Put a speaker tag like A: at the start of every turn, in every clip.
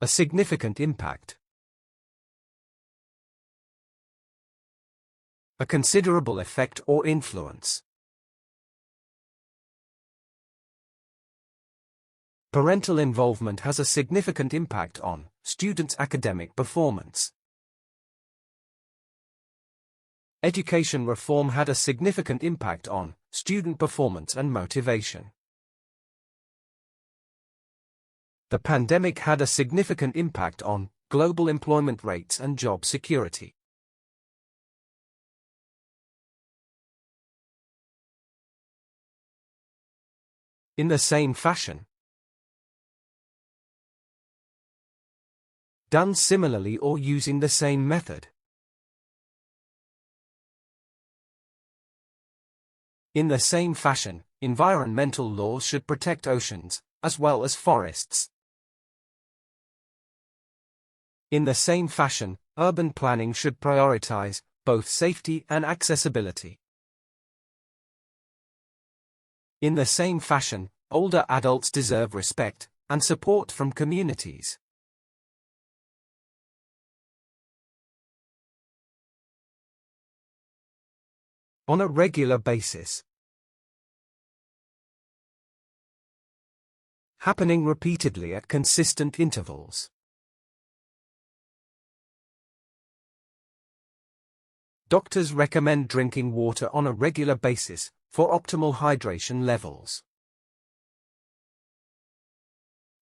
A: A significant impact. A considerable effect or influence. Parental involvement has a significant impact on students' academic performance. Education reform had a significant impact on student performance and motivation. The pandemic had a significant impact on global employment rates and job security. In the same fashion. Done similarly or using the same method. In the same fashion, environmental laws should protect oceans, as well as forests. In the same fashion, urban planning should prioritize both safety and accessibility. In the same fashion, older adults deserve respect and support from communities. On a regular basis. Happening repeatedly at consistent intervals. Doctors recommend drinking water on a regular basis for optimal hydration levels.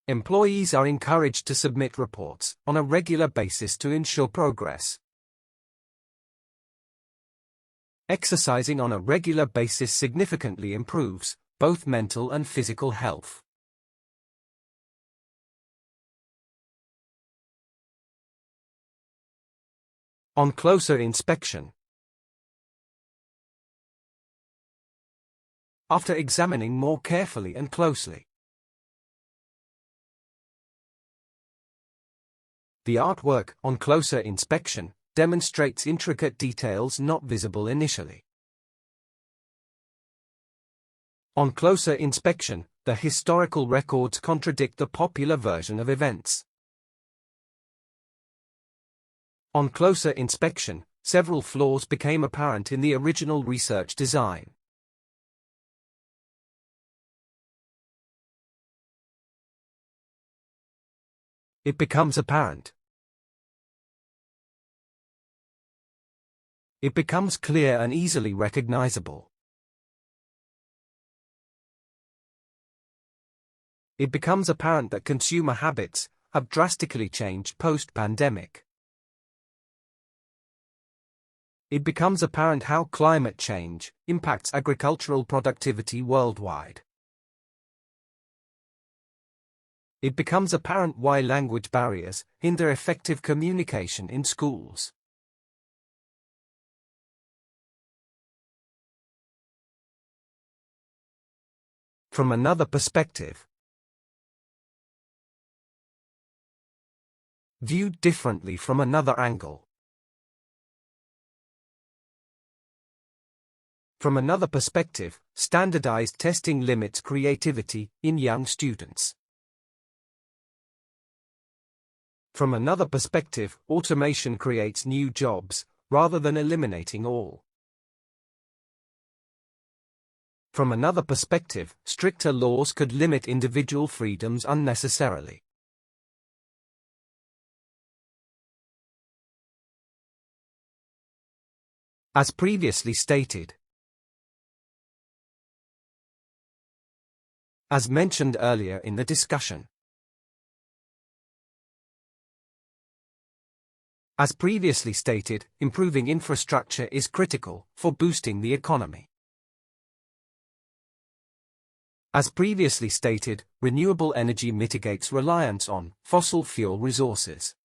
A: Employees are encouraged to submit reports on a regular basis to ensure progress. Exercising on a regular basis significantly improves both mental and physical health. On closer inspection. After examining more carefully and closely. The artwork, on closer inspection, demonstrates intricate details not visible initially. On closer inspection, the historical records contradict the popular version of events. On closer inspection, several flaws became apparent in the original research design. It becomes apparent. It becomes clear and easily recognizable. It becomes apparent that consumer habits have drastically changed post-pandemic. It becomes apparent how climate change impacts agricultural productivity worldwide. It becomes apparent why language barriers hinder effective communication in schools. From another perspective. Viewed differently from another angle. From another perspective, standardized testing limits creativity in young students. From another perspective, automation creates new jobs, rather than eliminating all. From another perspective, stricter laws could limit individual freedoms unnecessarily. As previously stated. As mentioned earlier in the discussion. As previously stated, improving infrastructure is critical for boosting the economy. As previously stated, renewable energy mitigates reliance on fossil fuel resources.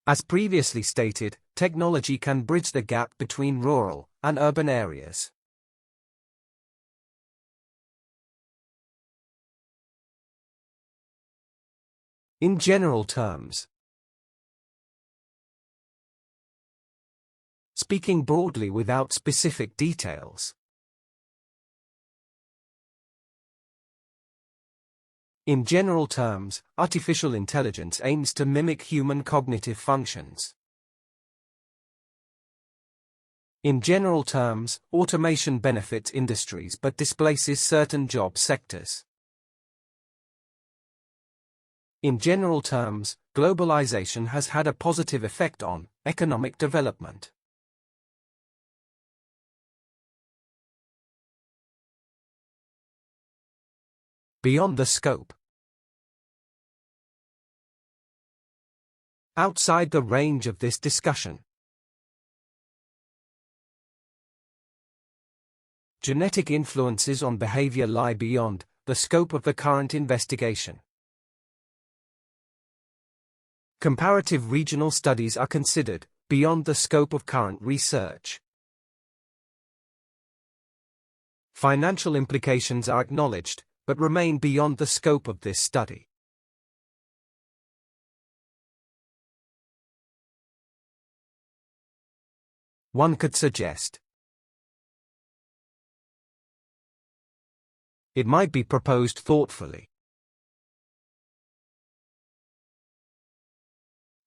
A: As previously stated, technology can bridge the gap between rural and urban areas. In general terms. Speaking broadly without specific details. In general terms, artificial intelligence aims to mimic human cognitive functions. In general terms, automation benefits industries but displaces certain job sectors. In general terms, globalization has had a positive effect on economic development. Beyond the scope. Outside the range of this discussion. Genetic influences on behavior lie beyond the scope of the current investigation. Comparative regional studies are considered beyond the scope of current research. Financial implications are acknowledged, but remain beyond the scope of this study. One could suggest it might be proposed thoughtfully.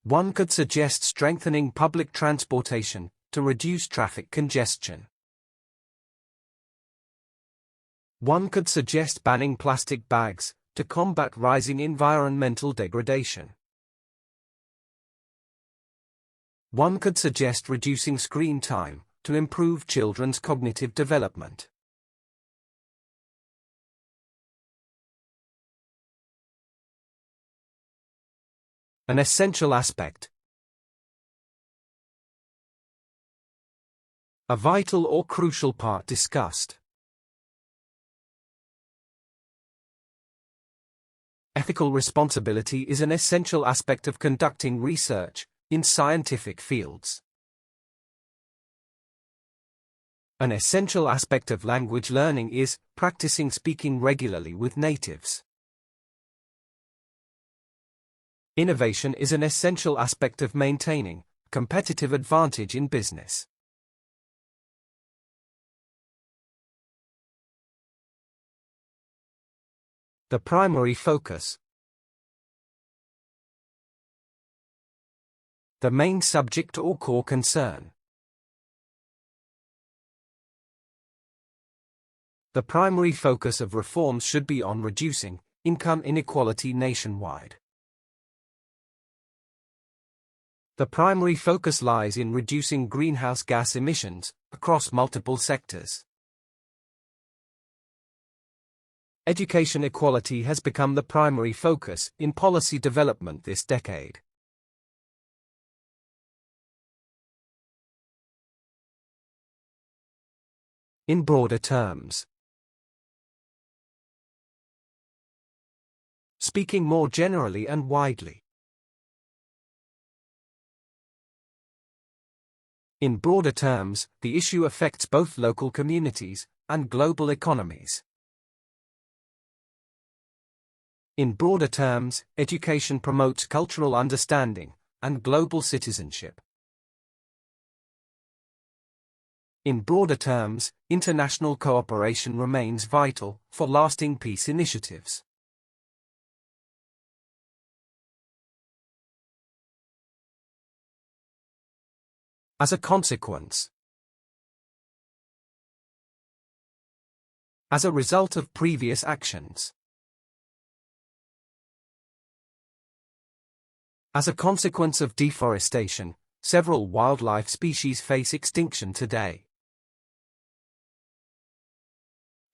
A: One could suggest strengthening public transportation to reduce traffic congestion. One could suggest banning plastic bags to combat rising environmental degradation. One could suggest reducing screen time to improve children's cognitive development. An essential aspect. A vital or crucial part discussed. Ethical responsibility is an essential aspect of conducting research in scientific fields. An essential aspect of language learning is practicing speaking regularly with natives. Innovation is an essential aspect of maintaining competitive advantage in business. The primary focus. The main subject or core concern. The primary focus of reforms should be on reducing income inequality nationwide. The primary focus lies in reducing greenhouse gas emissions across multiple sectors. Education equality has become the primary focus in policy development this decade. In broader terms. Speaking more generally and widely. In broader terms, the issue affects both local communities and global economies. In broader terms, education promotes cultural understanding and global citizenship. In broader terms, international cooperation remains vital for lasting peace initiatives. As a consequence. As a result of previous actions. As a consequence of deforestation, several wildlife species face extinction today.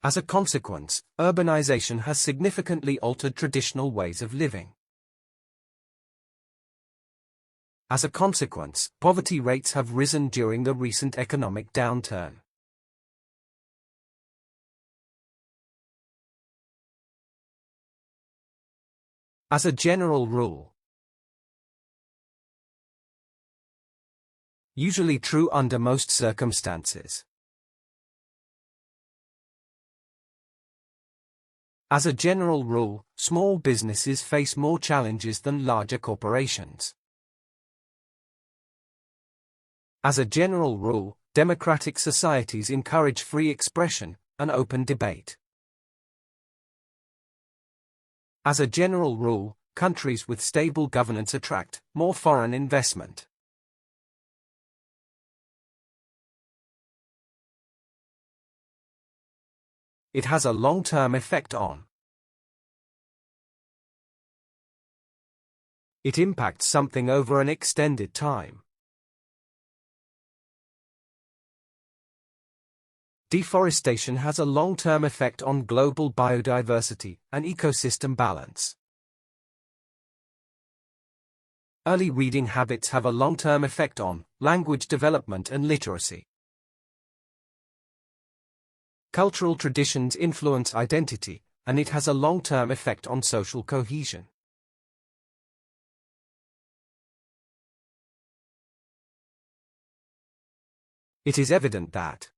A: As a consequence, urbanization has significantly altered traditional ways of living. As a consequence, poverty rates have risen during the recent economic downturn. As a general rule. Usually true under most circumstances. As a general rule, small businesses face more challenges than larger corporations. As a general rule, democratic societies encourage free expression and open debate. As a general rule, countries with stable governance attract more foreign investment. It has a long-term effect on. It impacts something over an extended time. Deforestation has a long-term effect on global biodiversity and ecosystem balance. Early reading habits have a long-term effect on language development and literacy. Cultural traditions influence identity, and it has a long-term effect on social cohesion. It is evident that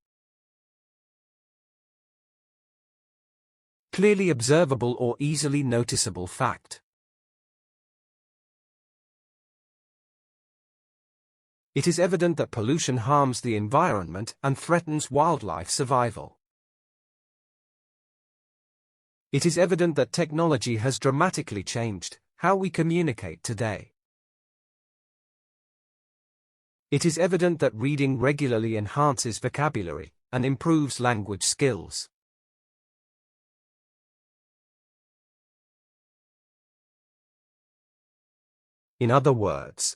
A: clearly observable or easily noticeable fact. It is evident that pollution harms the environment and threatens wildlife survival. It is evident that technology has dramatically changed how we communicate today. It is evident that reading regularly enhances vocabulary and improves language skills. In other words,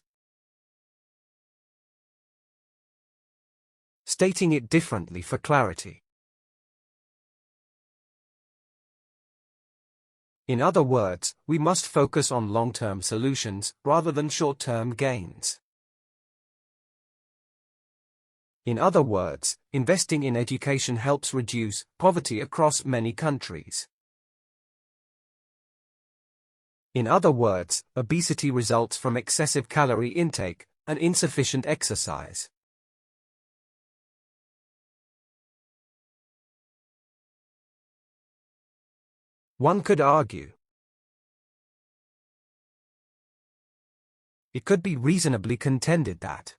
A: stating it differently for clarity. In other words, we must focus on long-term solutions rather than short-term gains. In other words, investing in education helps reduce poverty across many countries. In other words, obesity results from excessive calorie intake and insufficient exercise. One could argue. It could be reasonably contended that.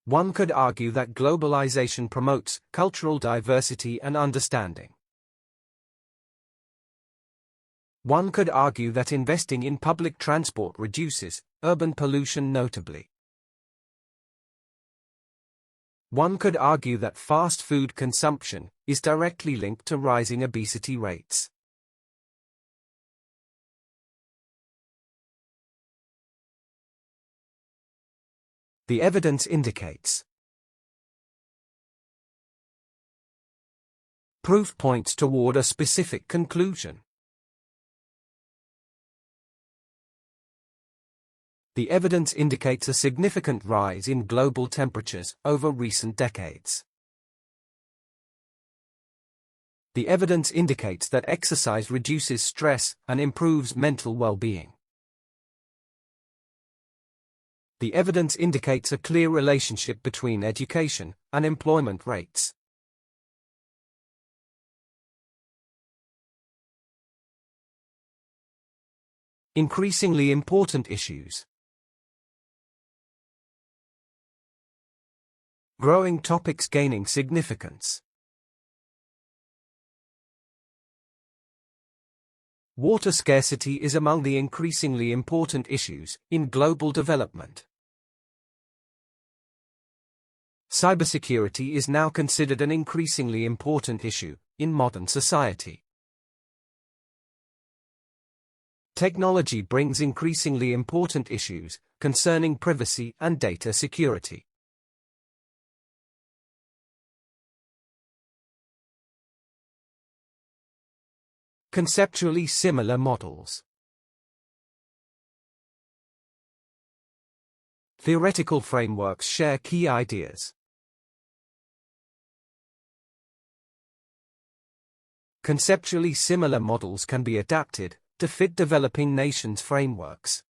A: One could argue that globalization promotes cultural diversity and understanding. One could argue that investing in public transport reduces urban pollution notably. One could argue that fast food consumption is directly linked to rising obesity rates. The evidence indicates. Proof points toward a specific conclusion. The evidence indicates a significant rise in global temperatures over recent decades. The evidence indicates that exercise reduces stress and improves mental well-being. The evidence indicates a clear relationship between education and employment rates. Increasingly important issues. Growing topics gaining significance. Water scarcity is among the increasingly important issues in global development. Cybersecurity is now considered an increasingly important issue in modern society. Technology brings increasingly important issues concerning privacy and data security. Conceptually similar models. Theoretical frameworks share key ideas. Conceptually similar models can be adapted to fit developing nations' frameworks.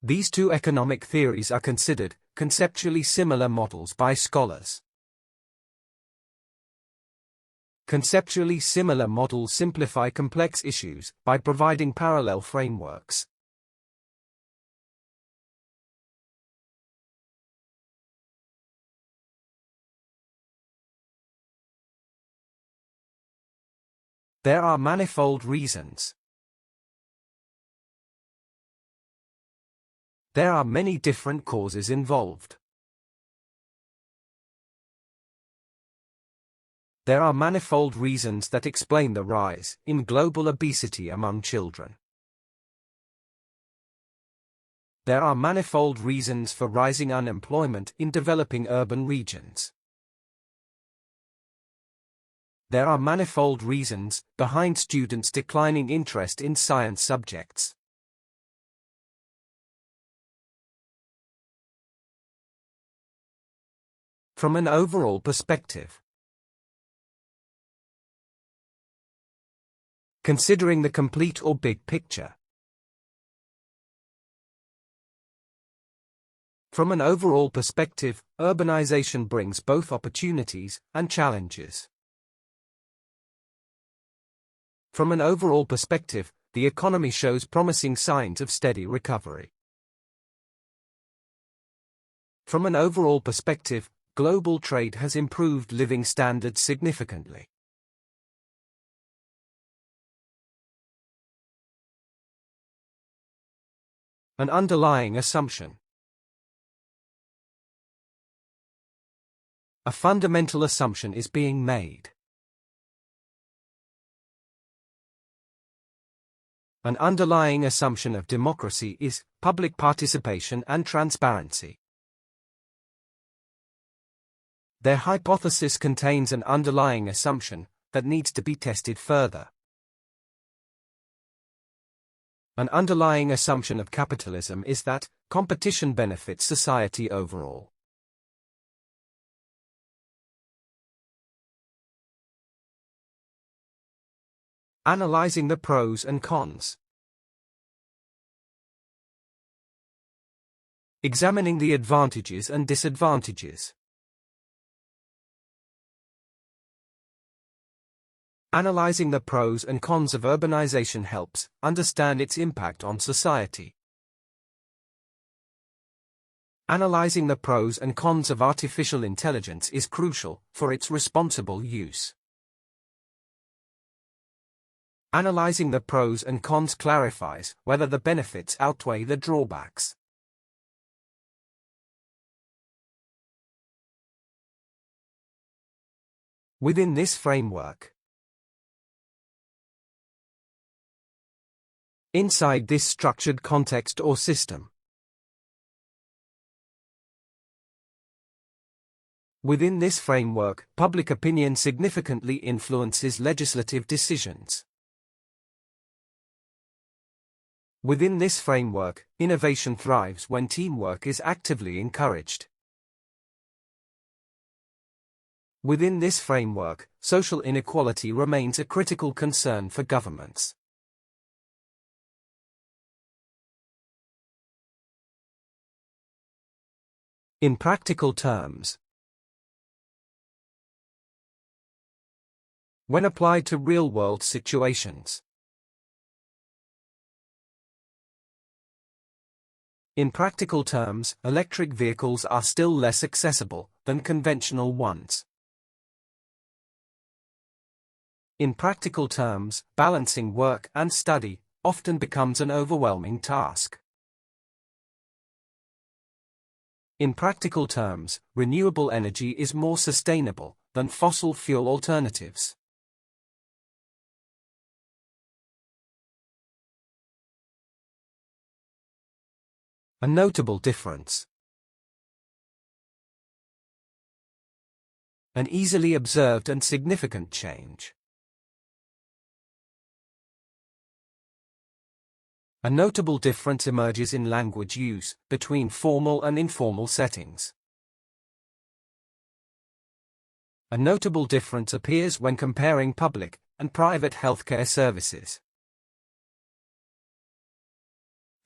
A: These two economic theories are considered conceptually similar models by scholars. Conceptually similar models simplify complex issues by providing parallel frameworks. There are manifold reasons. There are many different causes involved. There are manifold reasons that explain the rise in global obesity among children. There are manifold reasons for rising unemployment in developing urban regions. There are manifold reasons behind students' declining interest in science subjects. From an overall perspective, considering the complete or big picture. From an overall perspective, urbanization brings both opportunities and challenges. From an overall perspective, the economy shows promising signs of steady recovery. From an overall perspective, global trade has improved living standards significantly. An underlying assumption. A fundamental assumption is being made. An underlying assumption of democracy is public participation and transparency. Their hypothesis contains an underlying assumption that needs to be tested further. An underlying assumption of capitalism is that competition benefits society overall. Analyzing the pros and cons. Examining the advantages and disadvantages. Analyzing the pros and cons of urbanization helps understand its impact on society. Analyzing the pros and cons of artificial intelligence is crucial for its responsible use. Analyzing the pros and cons clarifies whether the benefits outweigh the drawbacks. Within this framework, inside this structured context or system, within this framework, public opinion significantly influences legislative decisions. Within this framework, innovation thrives when teamwork is actively encouraged. Within this framework, social inequality remains a critical concern for governments. In practical terms, when applied to real-world situations. In practical terms, electric vehicles are still less accessible than conventional ones. In practical terms, balancing work and study often becomes an overwhelming task. In practical terms, renewable energy is more sustainable than fossil fuel alternatives. A notable difference. An easily observed and significant change. A notable difference emerges in language use between formal and informal settings. A notable difference appears when comparing public and private healthcare services.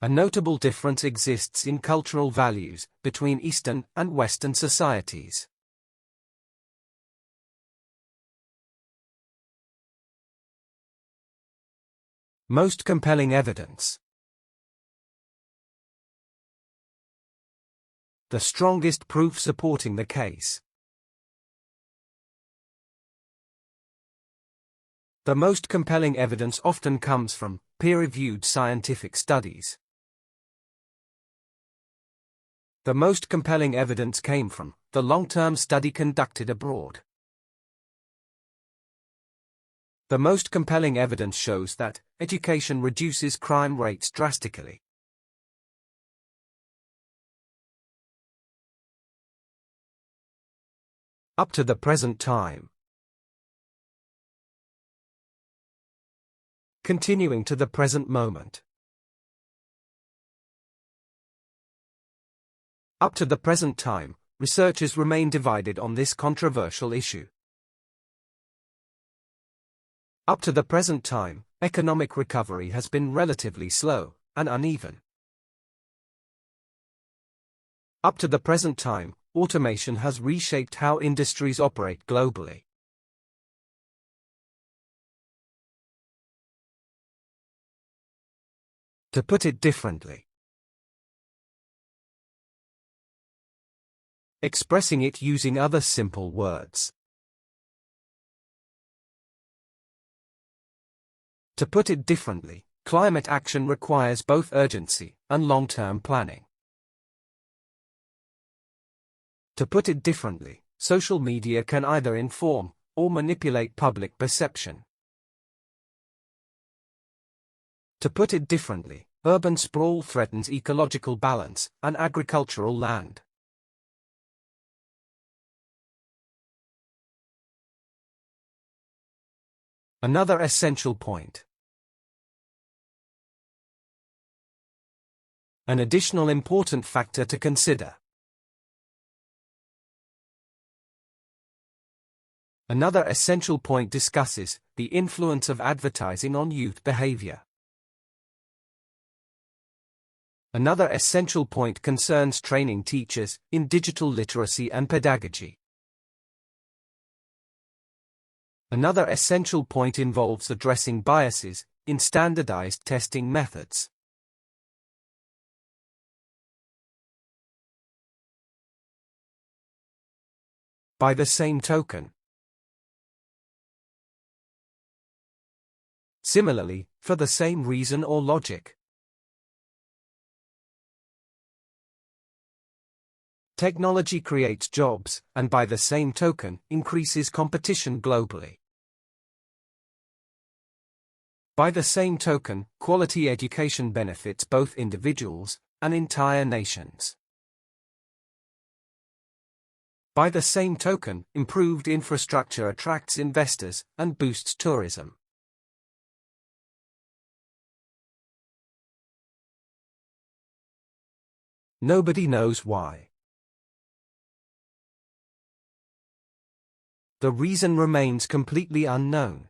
A: A notable difference exists in cultural values between Eastern and Western societies. Most compelling evidence. The strongest proof supporting the case. The most compelling evidence often comes from peer-reviewed scientific studies. The most compelling evidence came from the long-term study conducted abroad. The most compelling evidence shows that education reduces crime rates drastically. Up to the present time. Continuing to the present moment. Up to the present time, researchers remain divided on this controversial issue. Up to the present time, economic recovery has been relatively slow and uneven. Up to the present time, automation has reshaped how industries operate globally. To put it differently. Expressing it using other simple words. To put it differently, climate action requires both urgency and long-term planning. To put it differently, social media can either inform or manipulate public perception. To put it differently, urban sprawl threatens ecological balance and agricultural land. Another essential point. An additional important factor to consider. Another essential point discusses the influence of advertising on youth behavior. Another essential point concerns training teachers in digital literacy and pedagogy. Another essential point involves addressing biases in standardized testing methods. By the same token. Similarly, for the same reason or logic. Technology creates jobs, and by the same token, increases competition globally. By the same token, quality education benefits both individuals and entire nations. By the same token, improved infrastructure attracts investors and boosts tourism. Nobody knows why. The reason remains completely unknown.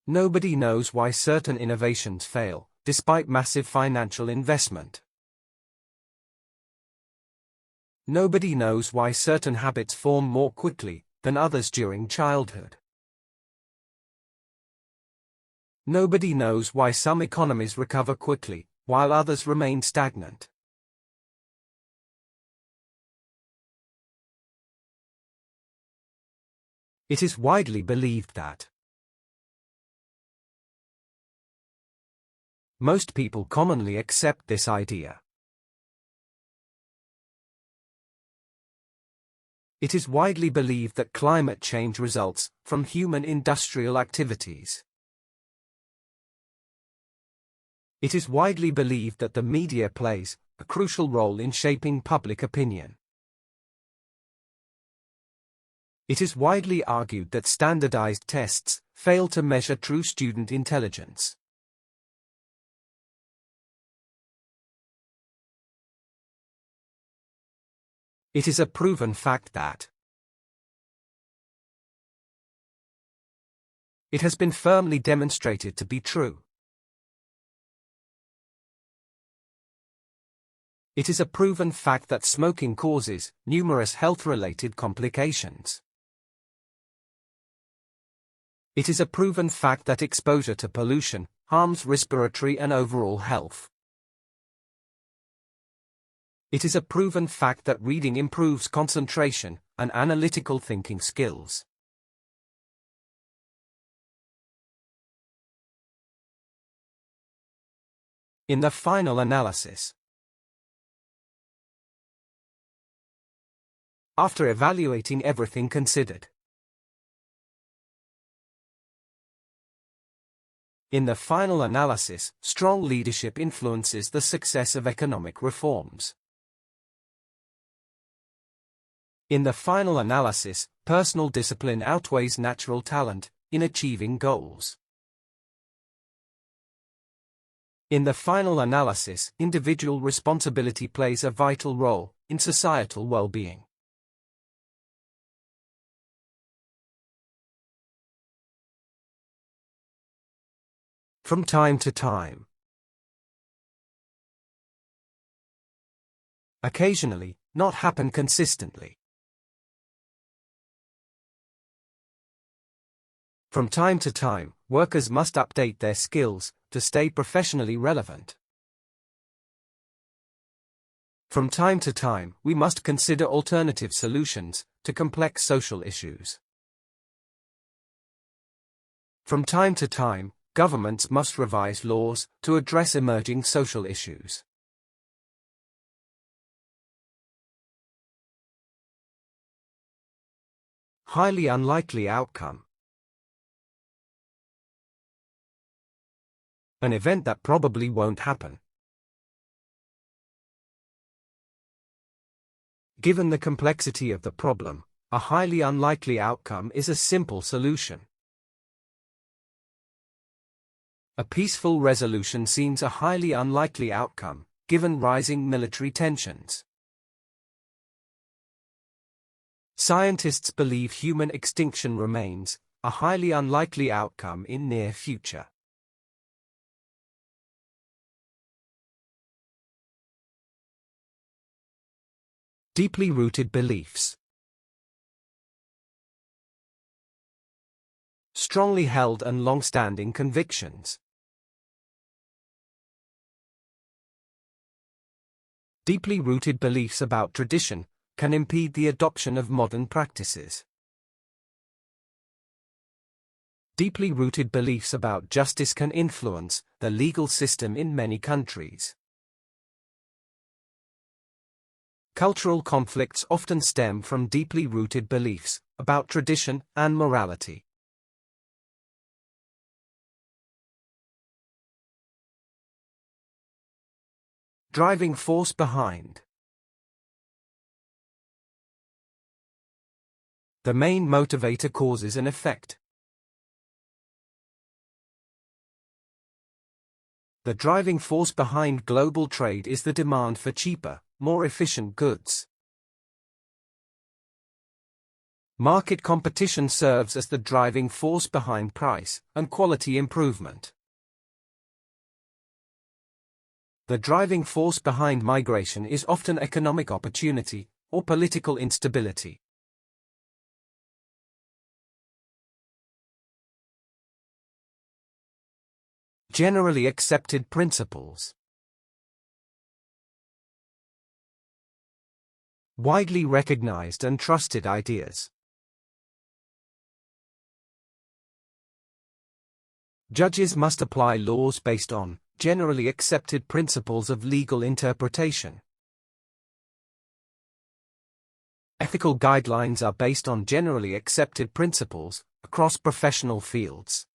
A: Nobody knows why certain innovations fail, despite massive financial investment. Nobody knows why certain habits form more quickly than others during childhood. Nobody knows why some economies recover quickly, while others remain stagnant. It is widely believed that most people commonly accept this idea. It is widely believed that climate change results from human industrial activities. It is widely believed that the media plays a crucial role in shaping public opinion. It is widely argued that standardized tests fail to measure true student intelligence. It is a proven fact that it has been firmly demonstrated to be true. It is a proven fact that smoking causes numerous health-related complications. It is a proven fact that exposure to pollution harms respiratory and overall health. It is a proven fact that reading improves concentration and analytical thinking skills. In the final analysis, after evaluating everything considered, in the final analysis, strong leadership influences the success of economic reforms. In the final analysis, personal discipline outweighs natural talent in achieving goals. In the final analysis, individual responsibility plays a vital role in societal well-being. From time to time. Occasionally, not happen consistently. From time to time, workers must update their skills to stay professionally relevant. From time to time, we must consider alternative solutions to complex social issues. From time to time, governments must revise laws to address emerging social issues. Highly unlikely outcome. An event that probably won't happen. Given the complexity of the problem, a highly unlikely outcome is a simple solution. A peaceful resolution seems a highly unlikely outcome, given rising military tensions. Scientists believe human extinction remains a highly unlikely outcome in near future. Deeply rooted beliefs. Strongly held and long-standing convictions. Deeply rooted beliefs about tradition can impede the adoption of modern practices. Deeply rooted beliefs about justice can influence the legal system in many countries. Cultural conflicts often stem from deeply rooted beliefs about tradition and morality. Driving force behind. The main motivator causes an effect. The driving force behind global trade is the demand for cheaper, more efficient goods. Market competition serves as the driving force behind price and quality improvement. The driving force behind migration is often economic opportunity or political instability. Generally accepted principles. Widely recognized and trusted ideas. Judges must apply laws based on generally accepted principles of legal interpretation. Ethical guidelines are based on generally accepted principles across professional fields.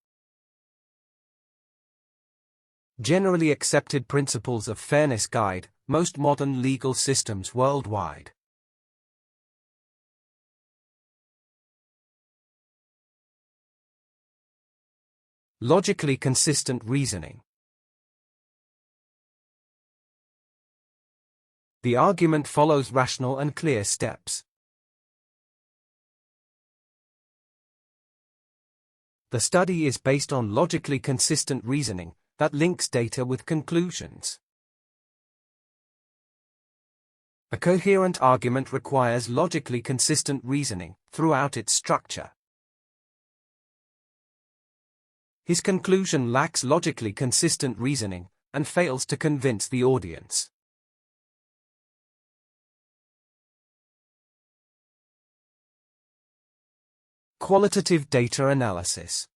A: Generally accepted principles of fairness guide most modern legal systems worldwide. Logically consistent reasoning. The argument follows rational and clear steps. The study is based on logically consistent reasoning that links data with conclusions. A coherent argument requires logically consistent reasoning throughout its structure. His conclusion lacks logically consistent reasoning and fails to convince the audience. Qualitative data analysis.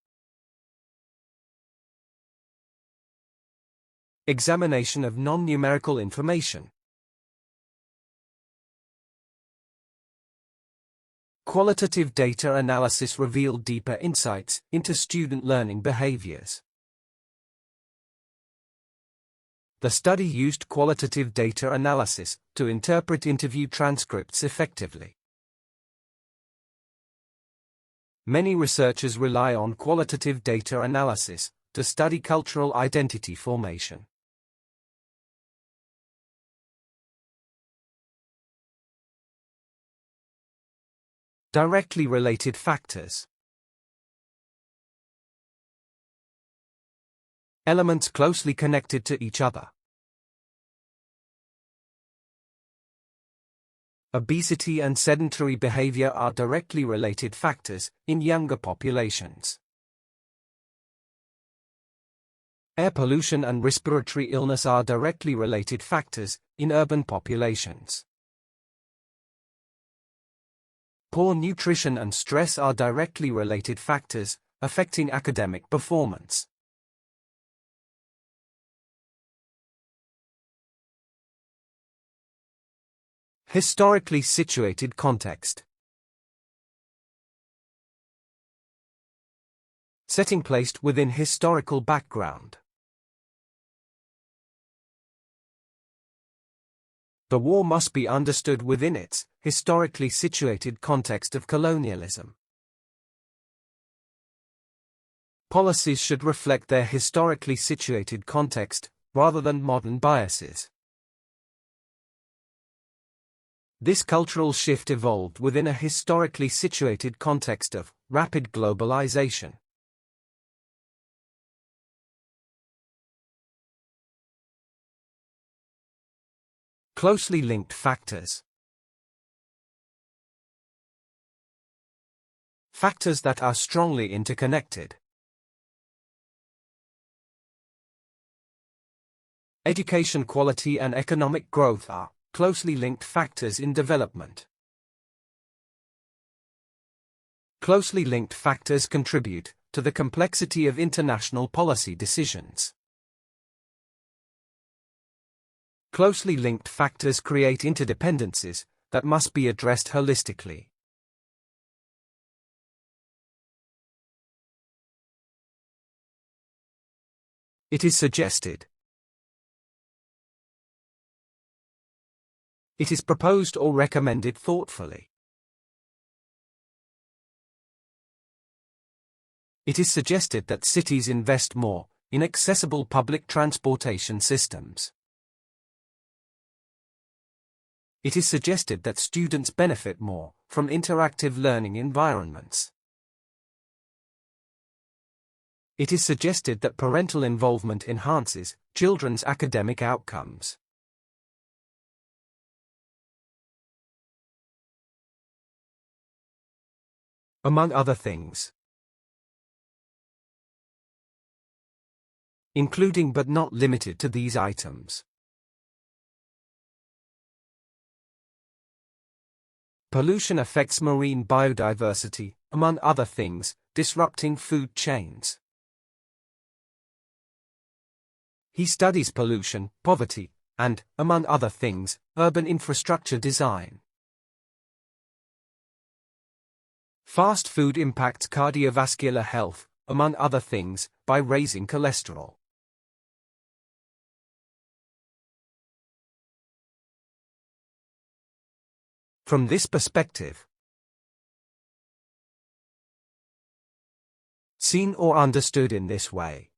A: Examination of non-numerical information. Qualitative data analysis revealed deeper insights into student learning behaviors. The study used qualitative data analysis to interpret interview transcripts effectively. Many researchers rely on qualitative data analysis to study cultural identity formation. Directly related factors. Elements closely connected to each other. Obesity and sedentary behavior are directly related factors in younger populations. Air pollution and respiratory illness are directly related factors in urban populations. Poor nutrition and stress are directly related factors affecting academic performance. Historically situated context. Setting placed within historical background. The war must be understood within its historically situated context of colonialism. Policies should reflect their historically situated context, rather than modern biases. This cultural shift evolved within a historically situated context of rapid globalization. Closely linked factors. Factors that are strongly interconnected. Education quality and economic growth are closely linked factors in development. Closely linked factors contribute to the complexity of international policy decisions. Closely linked factors create interdependencies that must be addressed holistically. It is suggested. It is proposed or recommended thoughtfully. It is suggested that cities invest more in accessible public transportation systems. It is suggested that students benefit more from interactive learning environments. It is suggested that parental involvement enhances children's academic outcomes. Among other things. Including but not limited to these items. Pollution affects marine biodiversity, among other things, disrupting food chains. He studies pollution, poverty, and, among other things, urban infrastructure design. Fast food impacts cardiovascular health, among other things, by raising cholesterol. From this perspective, seen or understood in this way.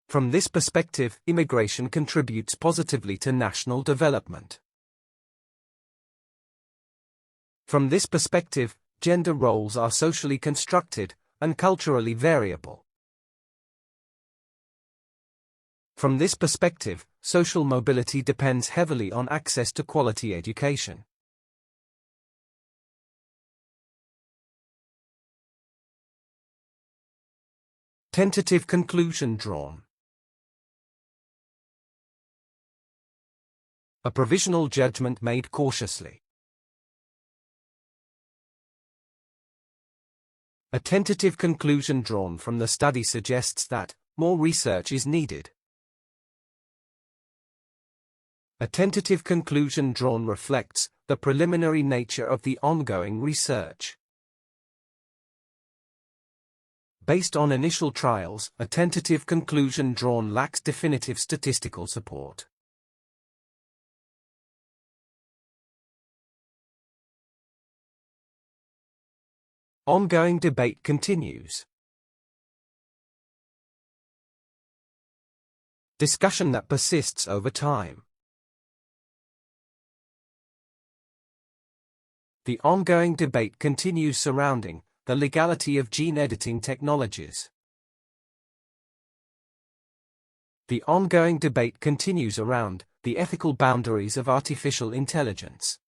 A: From this perspective, immigration contributes positively to national development. From this perspective, gender roles are socially constructed and culturally variable. From this perspective, social mobility depends heavily on access to quality education. Tentative conclusion drawn. A provisional judgment made cautiously. A tentative conclusion drawn from the study suggests that more research is needed. A tentative conclusion drawn reflects the preliminary nature of the ongoing research. Based on initial trials, a tentative conclusion drawn lacks definitive statistical support. Ongoing debate continues. Discussion that persists over time. The ongoing debate continues surrounding the legality of gene editing technologies. The ongoing debate continues around the ethical boundaries of artificial intelligence.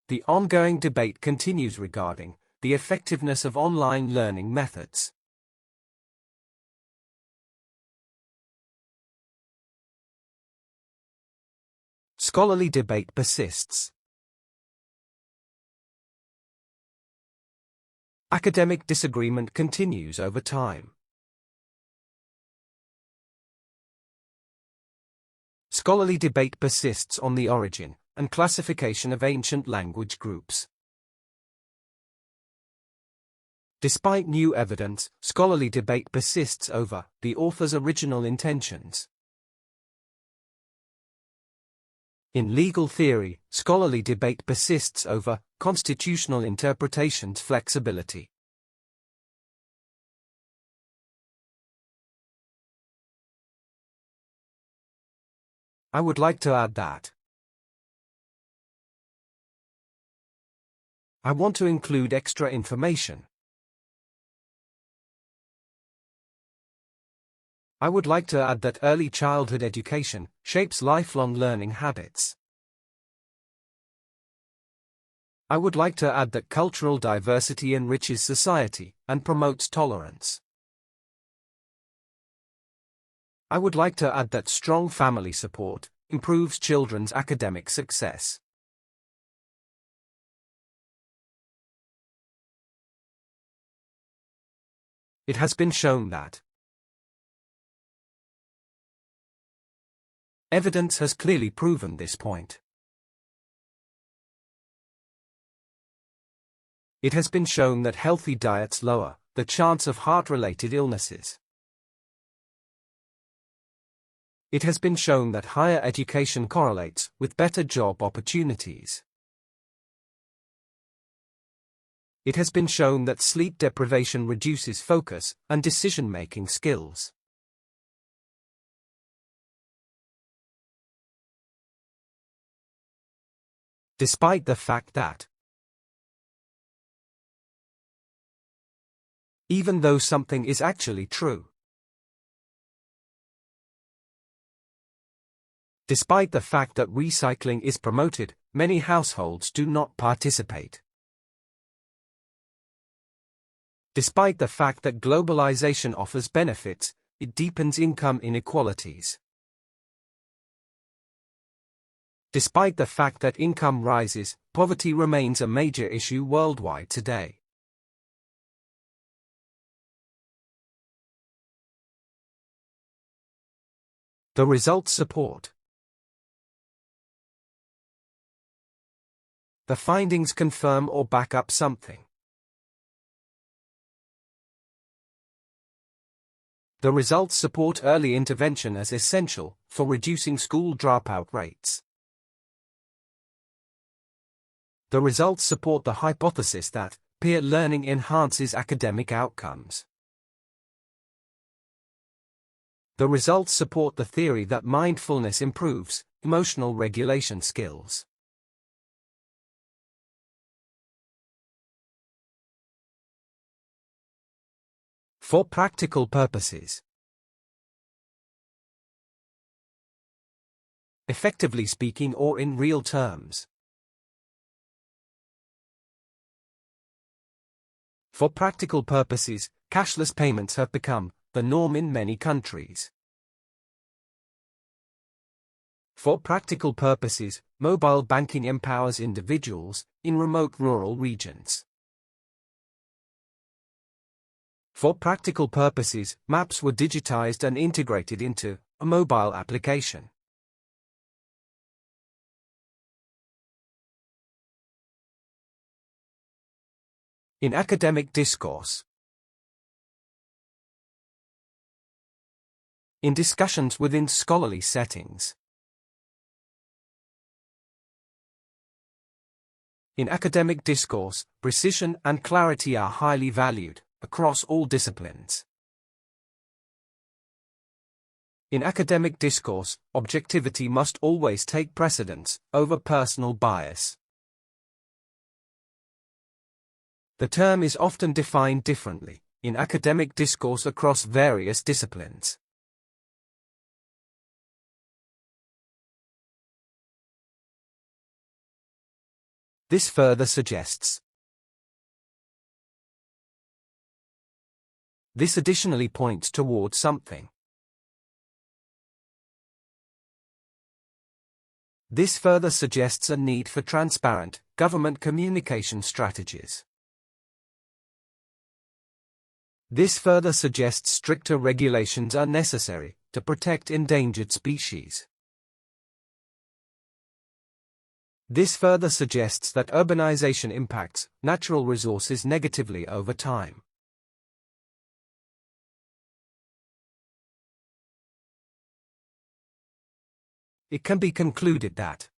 A: The ongoing debate continues regarding the effectiveness of online learning methods. Scholarly debate persists. Academic disagreement continues over time. Scholarly debate persists on the origin and classification of ancient language groups. Despite new evidence, scholarly debate persists over the author's original intentions. In legal theory, scholarly debate persists over constitutional interpretation's flexibility. I would like to add that I want to include extra information. I would like to add that early childhood education shapes lifelong learning habits. I would like to add that cultural diversity enriches society and promotes tolerance. I would like to add that strong family support improves children's academic success. It has been shown that evidence has clearly proven this point. It has been shown that healthy diets lower the chance of heart-related illnesses. It has been shown that higher education correlates with better job opportunities. It has been shown that sleep deprivation reduces focus and decision-making skills. Despite the fact that even though something is actually true, despite the fact that recycling is promoted, many households do not participate. Despite the fact that globalization offers benefits, it deepens income inequalities. Despite the fact that income rises, poverty remains a major issue worldwide today. The results support. The findings confirm or back up something. The results support early intervention as essential for reducing school dropout rates. The results support the hypothesis that peer learning enhances academic outcomes. The results support the theory that mindfulness improves emotional regulation skills. For practical purposes. Effectively speaking, or in real terms. For practical purposes, cashless payments have become the norm in many countries. For practical purposes, mobile banking empowers individuals in remote rural regions. For practical purposes, maps were digitized and integrated into a mobile application. In academic discourse. In discussions within scholarly settings. In academic discourse, precision and clarity are highly valued across all disciplines. In academic discourse, objectivity must always take precedence over personal bias. The term is often defined differently in academic discourse across various disciplines. This further suggests. This additionally points towards something. This further suggests a need for transparent government communication strategies. This further suggests stricter regulations are necessary to protect endangered species. This further suggests that urbanization impacts natural resources negatively over time. It can be concluded that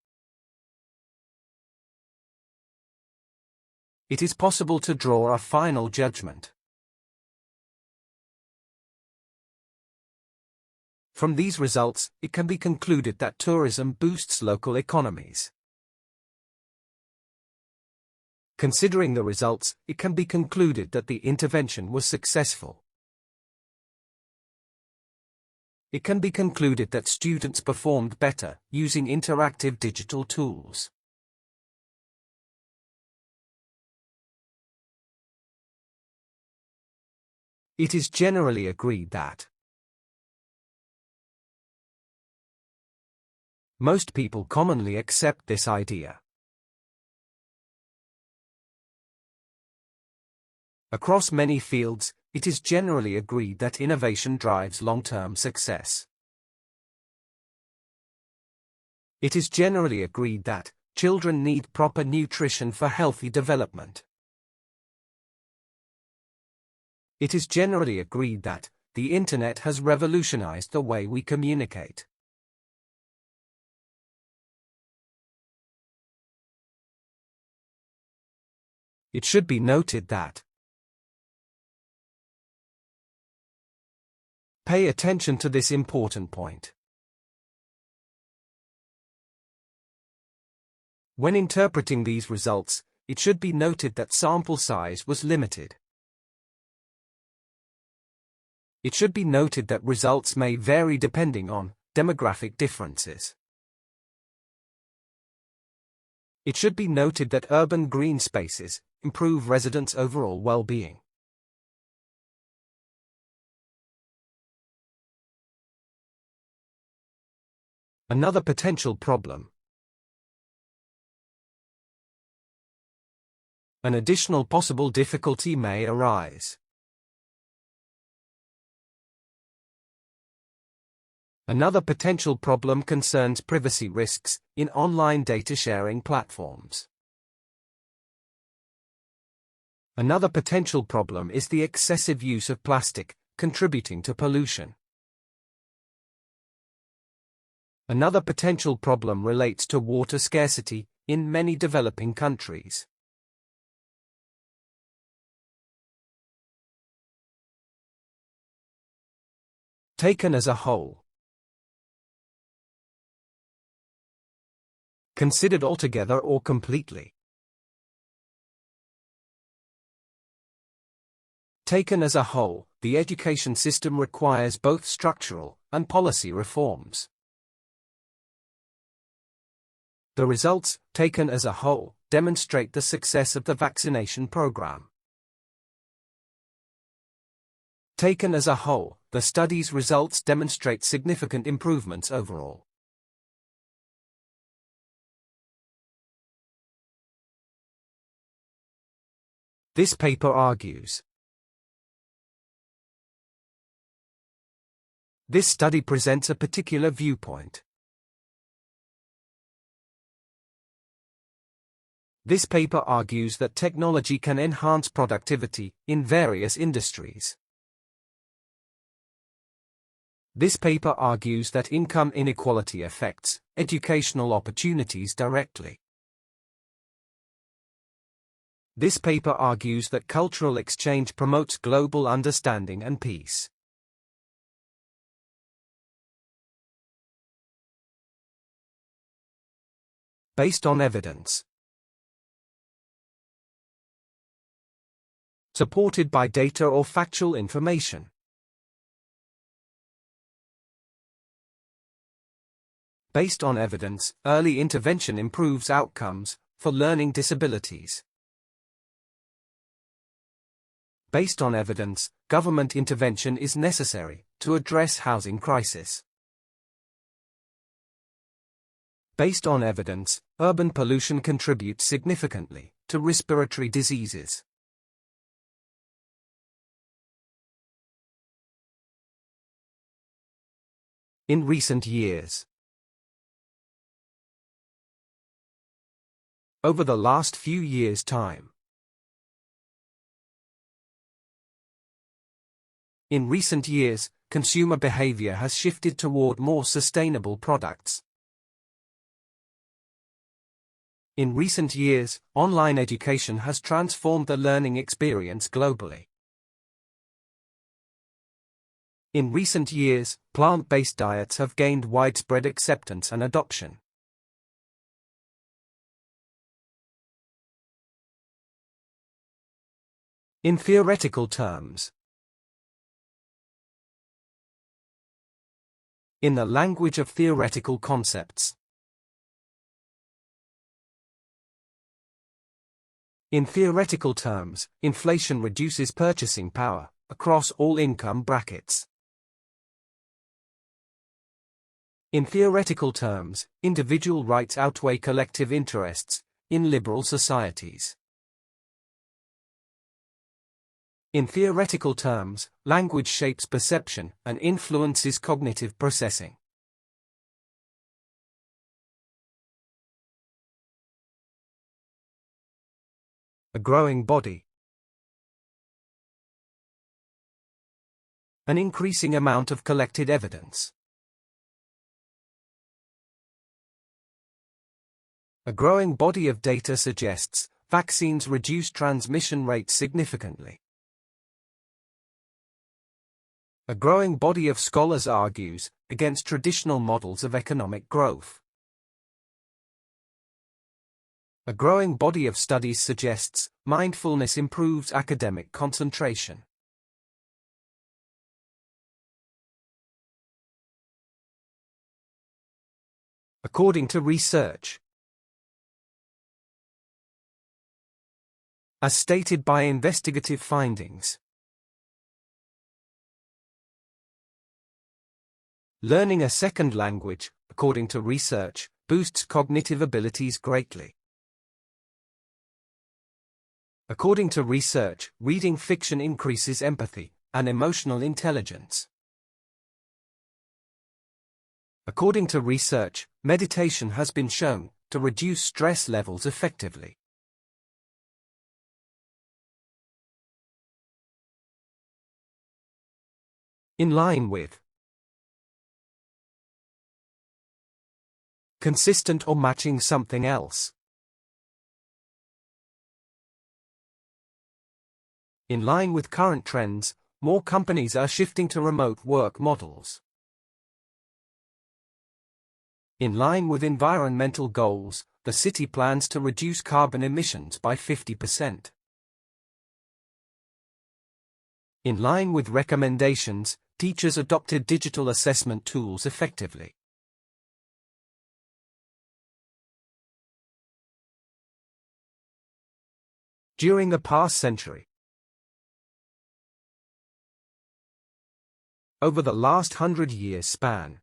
A: it is possible to draw a final judgment. From these results, it can be concluded that tourism boosts local economies. Considering the results, it can be concluded that the intervention was successful. It can be concluded that students performed better using interactive digital tools. It is generally agreed that most people commonly accept this idea. Across many fields, it is generally agreed that innovation drives long-term success. It is generally agreed that children need proper nutrition for healthy development. It is generally agreed that the Internet has revolutionized the way we communicate. It should be noted that pay attention to this important point. When interpreting these results, it should be noted that sample size was limited. It should be noted that results may vary depending on demographic differences. It should be noted that urban green spaces improve residents' overall well-being. Another potential problem. An additional possible difficulty may arise. Another potential problem concerns privacy risks in online data sharing platforms. Another potential problem is the excessive use of plastic, contributing to pollution. Another potential problem relates to water scarcity in many developing countries. Taken as a whole. Considered altogether or completely. Taken as a whole, the education system requires both structural and policy reforms. The results, taken as a whole, demonstrate the success of the vaccination program. Taken as a whole, the study's results demonstrate significant improvements overall. This paper argues This study presents a particular viewpoint. This paper argues that technology can enhance productivity in various industries. This paper argues that income inequality affects educational opportunities directly. This paper argues that cultural exchange promotes global understanding and peace. Based on evidence. Supported by data or factual information. Based on evidence, early intervention improves outcomes for learning disabilities. Based on evidence, government intervention is necessary to address housing crisis. Based on evidence, urban pollution contributes significantly to respiratory diseases. In recent years. Over the last few years' time. In recent years, consumer behavior has shifted toward more sustainable products. In recent years, online education has transformed the learning experience globally. In recent years, plant-based diets have gained widespread acceptance and adoption. In theoretical terms. In the language of theoretical concepts. In theoretical terms, inflation reduces purchasing power across all income brackets. In theoretical terms, individual rights outweigh collective interests in liberal societies. In theoretical terms, language shapes perception and influences cognitive processing. A growing body. An increasing amount of collected evidence. A growing body of data suggests vaccines reduce transmission rates significantly. A growing body of scholars argues against traditional models of economic growth. A growing body of studies suggests mindfulness improves academic concentration. According to research. As stated by investigative findings. Learning a second language, according to research, boosts cognitive abilities greatly. According to research, reading fiction increases empathy and emotional intelligence. According to research, meditation has been shown to reduce stress levels effectively. In line with. Consistent or matching something else. In line with current trends, more companies are shifting to remote work models. In line with environmental goals, the city plans to reduce carbon emissions by 50%. In line with recommendations, teachers adopted digital assessment tools effectively. During the past century. Over the last 100-year span.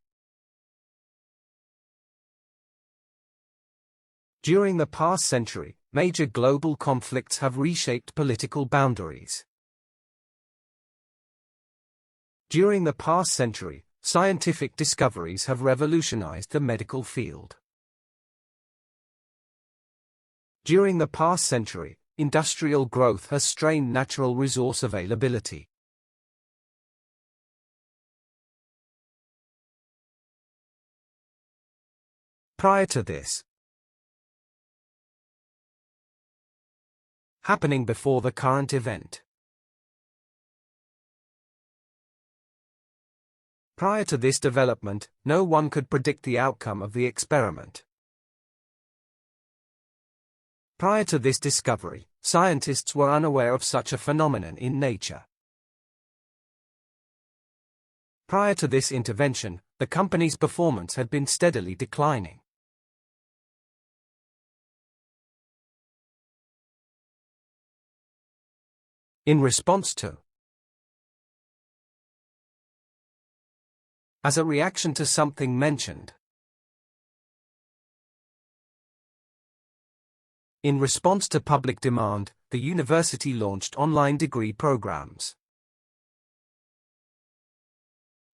A: During the past century, major global conflicts have reshaped political boundaries. During the past century, scientific discoveries have revolutionized the medical field. During the past century, industrial growth has strained natural resource availability. Prior to this, happening before the current event. Prior to this development, no one could predict the outcome of the experiment. Prior to this discovery, scientists were unaware of such a phenomenon in nature. Prior to this intervention, the company's performance had been steadily declining. In response to, as a reaction to something mentioned. In response to public demand, the university launched online degree programs.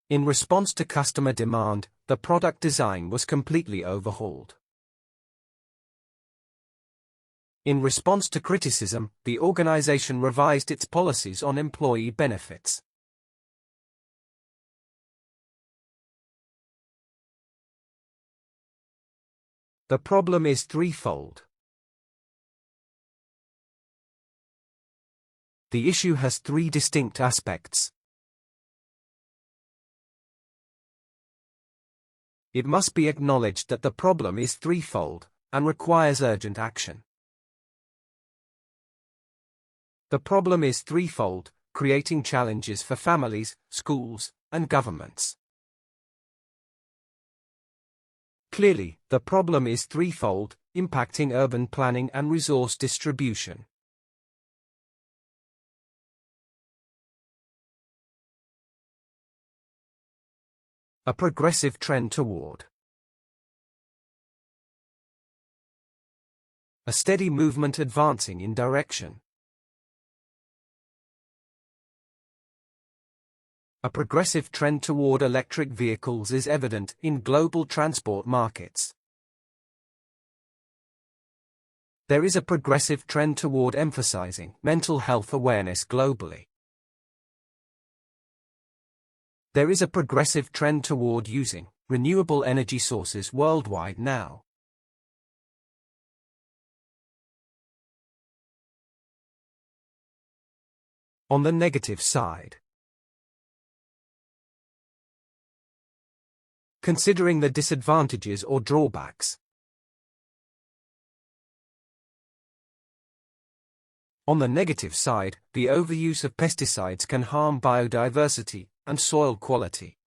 A: In response to customer demand, the product design was completely overhauled. In response to criticism, the organization revised its policies on employee benefits. The problem is threefold. The issue has three distinct aspects. It must be acknowledged that the problem is threefold, and requires urgent action. The problem is threefold, creating challenges for families, schools, and governments. Clearly, the problem is threefold, impacting urban planning and resource distribution. A progressive trend toward. A steady movement advancing in direction. A progressive trend toward electric vehicles is evident in global transport markets. There is a progressive trend toward emphasizing mental health awareness globally. There is a progressive trend toward using renewable energy sources worldwide now. On the negative side, considering the disadvantages or drawbacks. On the negative side, the overuse of pesticides can harm biodiversity and soil quality.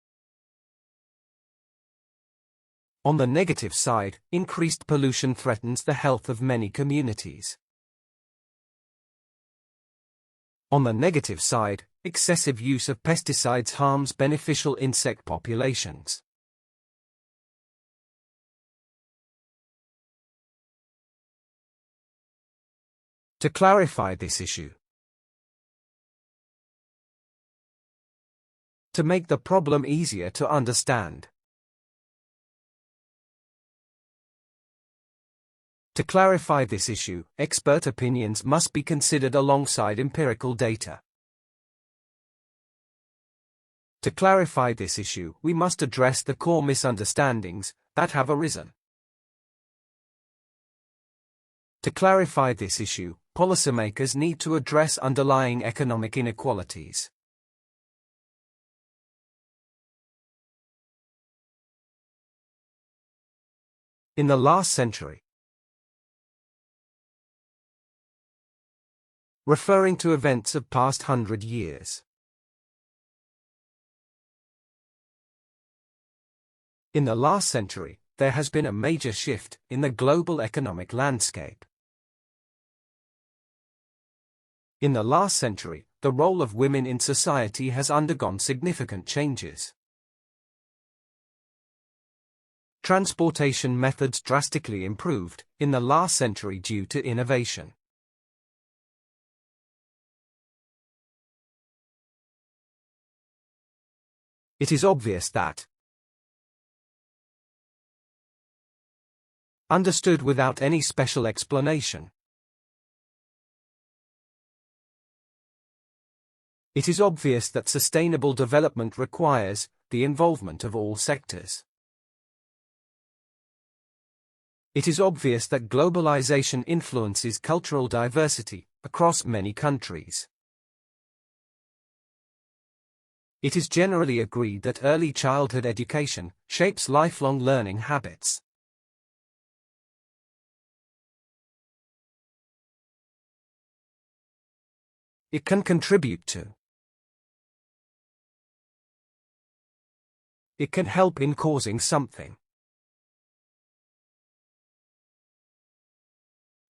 A: On the negative side, increased pollution threatens the health of many communities. On the negative side, excessive use of pesticides harms beneficial insect populations. To clarify this issue. To make the problem easier to understand. To clarify this issue, expert opinions must be considered alongside empirical data. To clarify this issue, we must address the core misunderstandings that have arisen. To clarify this issue, policymakers need to address underlying economic inequalities. In the last century, referring to events of past 100 years. In the last century, there has been a major shift in the global economic landscape. In the last century, the role of women in society has undergone significant changes. Transportation methods drastically improved in the last century due to innovation. It is obvious that understood without any special explanation. It is obvious that sustainable development requires the involvement of all sectors. It is obvious that globalization influences cultural diversity across many countries. It is generally agreed that early childhood education shapes lifelong learning habits. It can contribute to. It can help in causing something.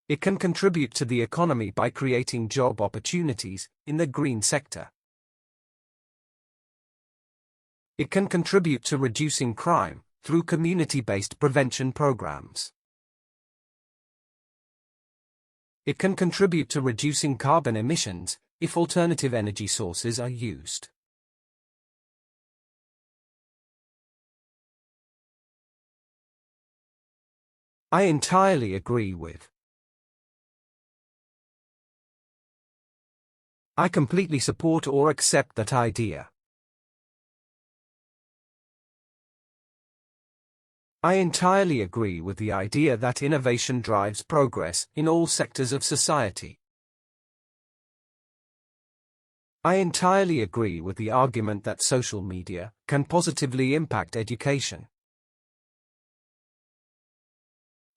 A: It can contribute to the economy by creating job opportunities in the green sector. It can contribute to reducing crime through community-based prevention programs. It can contribute to reducing carbon emissions if alternative energy sources are used. I entirely agree with. I completely support or accept that idea. I entirely agree with the idea that innovation drives progress in all sectors of society. I entirely agree with the argument that social media can positively impact education.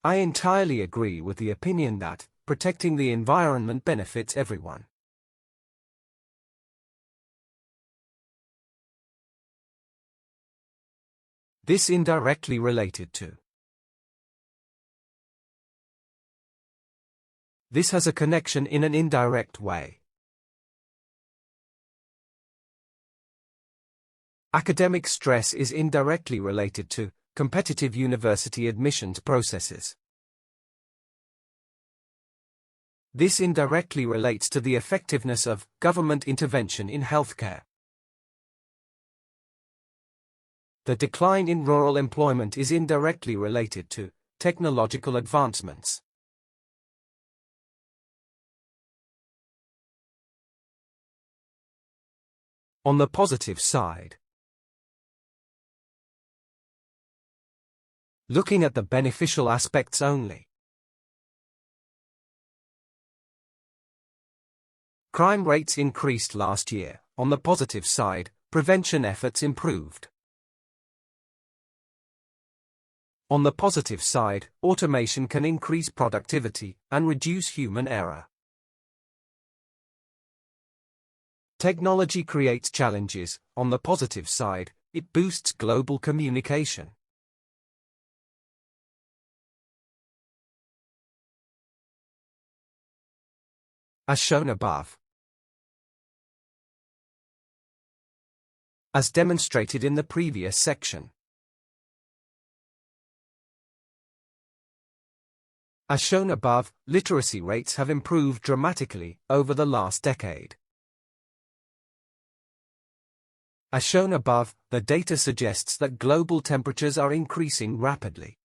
A: I entirely agree with the opinion that protecting the environment benefits everyone. This indirectly related to. This has a connection in an indirect way. Academic stress is indirectly related to competitive university admissions processes. This indirectly relates to the effectiveness of government intervention in healthcare. The decline in rural employment is indirectly related to technological advancements. On the positive side, looking at the beneficial aspects only. Crime rates increased last year. On the positive side, prevention efforts improved. On the positive side, automation can increase productivity and reduce human error. Technology creates challenges. On the positive side, it boosts global communication. As shown above. As demonstrated in the previous section. As shown above, literacy rates have improved dramatically over the last decade. As shown above, the data suggests that global temperatures are increasing rapidly.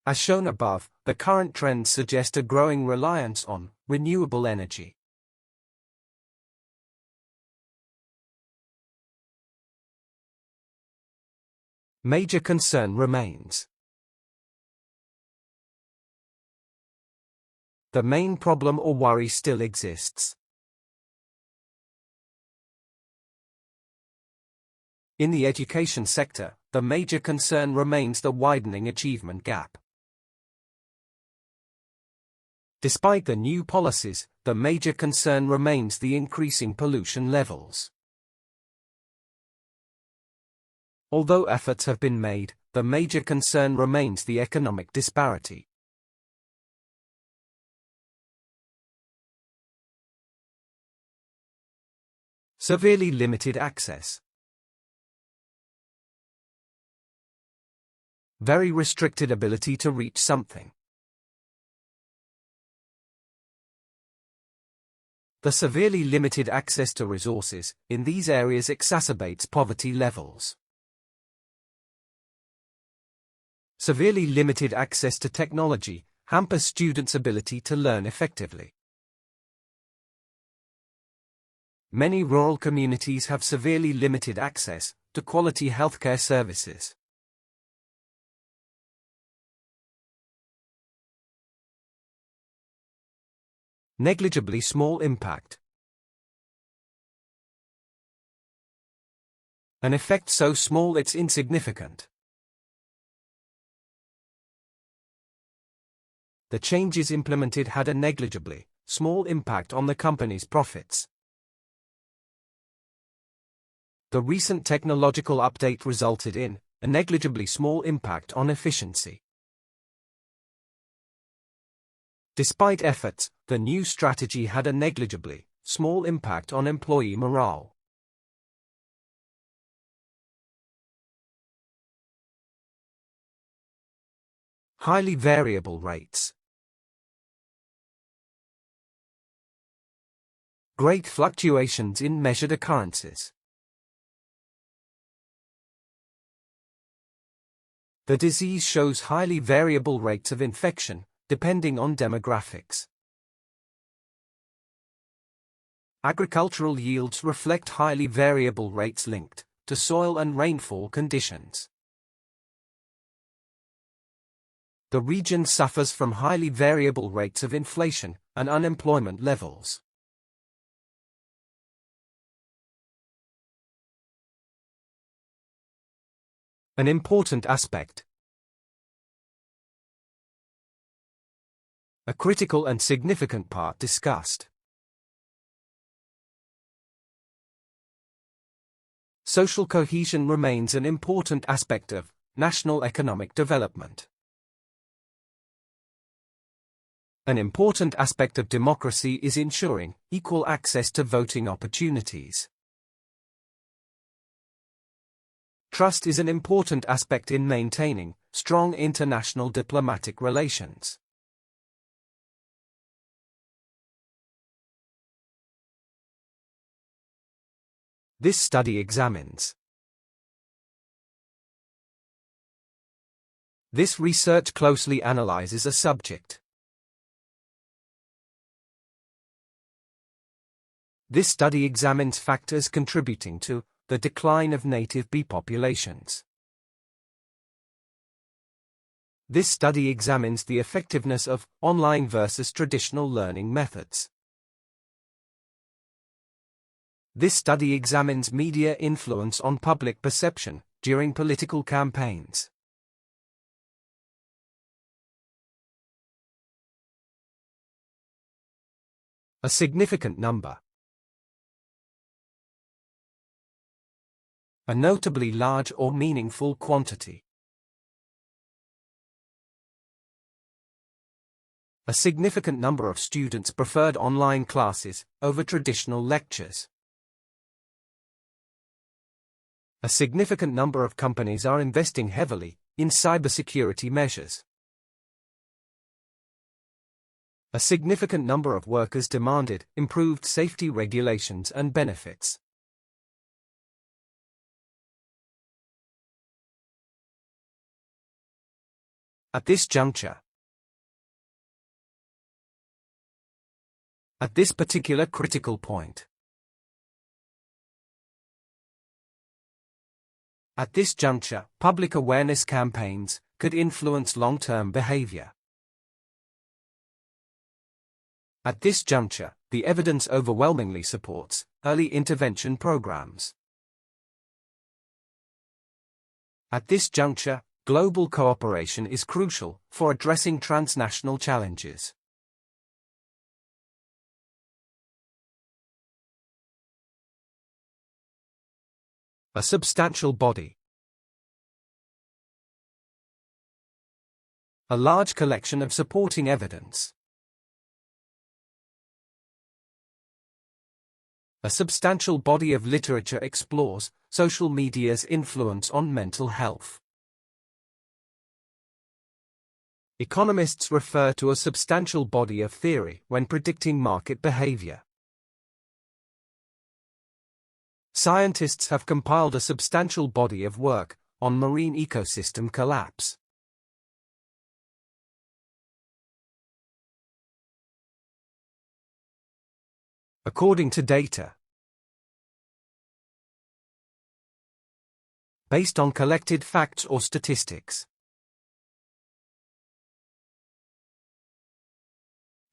A: As shown above, the current trends suggest a growing reliance on renewable energy. Major concern remains. The main problem or worry still exists. In the education sector, the major concern remains the widening achievement gap. Despite the new policies, the major concern remains the increasing pollution levels. Although efforts have been made, the major concern remains the economic disparity. Severely limited access. Very restricted ability to reach something. The severely limited access to resources in these areas exacerbates poverty levels. Severely limited access to technology hampers students' ability to learn effectively. Many rural communities have severely limited access to quality healthcare services. Negligibly small impact. An effect so small it's insignificant. The changes implemented had a negligibly small impact on the company's profits. The recent technological update resulted in a negligibly small impact on efficiency. Despite efforts, the new strategy had a negligibly small impact on employee morale. Highly variable rates. Great fluctuations in measured occurrences. The disease shows highly variable rates of infection, depending on demographics. Agricultural yields reflect highly variable rates linked to soil and rainfall conditions. The region suffers from highly variable rates of inflation and unemployment levels. An important aspect. A critical and significant part discussed. Social cohesion remains an important aspect of national economic development. An important aspect of democracy is ensuring equal access to voting opportunities. Trust is an important aspect in maintaining strong international diplomatic relations. This study examines. This research closely analyzes a subject. This study examines factors contributing to the decline of native bee populations. This study examines the effectiveness of online versus traditional learning methods. This study examines media influence on public perception during political campaigns. A significant number. A notably large or meaningful quantity. A significant number of students preferred online classes over traditional lectures. A significant number of companies are investing heavily in cybersecurity measures. A significant number of workers demanded improved safety regulations and benefits. At this juncture. At this particular critical point. At this juncture, public awareness campaigns could influence long-term behavior. At this juncture, the evidence overwhelmingly supports early intervention programs. At this juncture, global cooperation is crucial for addressing transnational challenges. A substantial body. A large collection of supporting evidence. A substantial body of literature explores social media's influence on mental health. Economists refer to a substantial body of theory when predicting market behavior. Scientists have compiled a substantial body of work on marine ecosystem collapse. According to data, based on collected facts or statistics.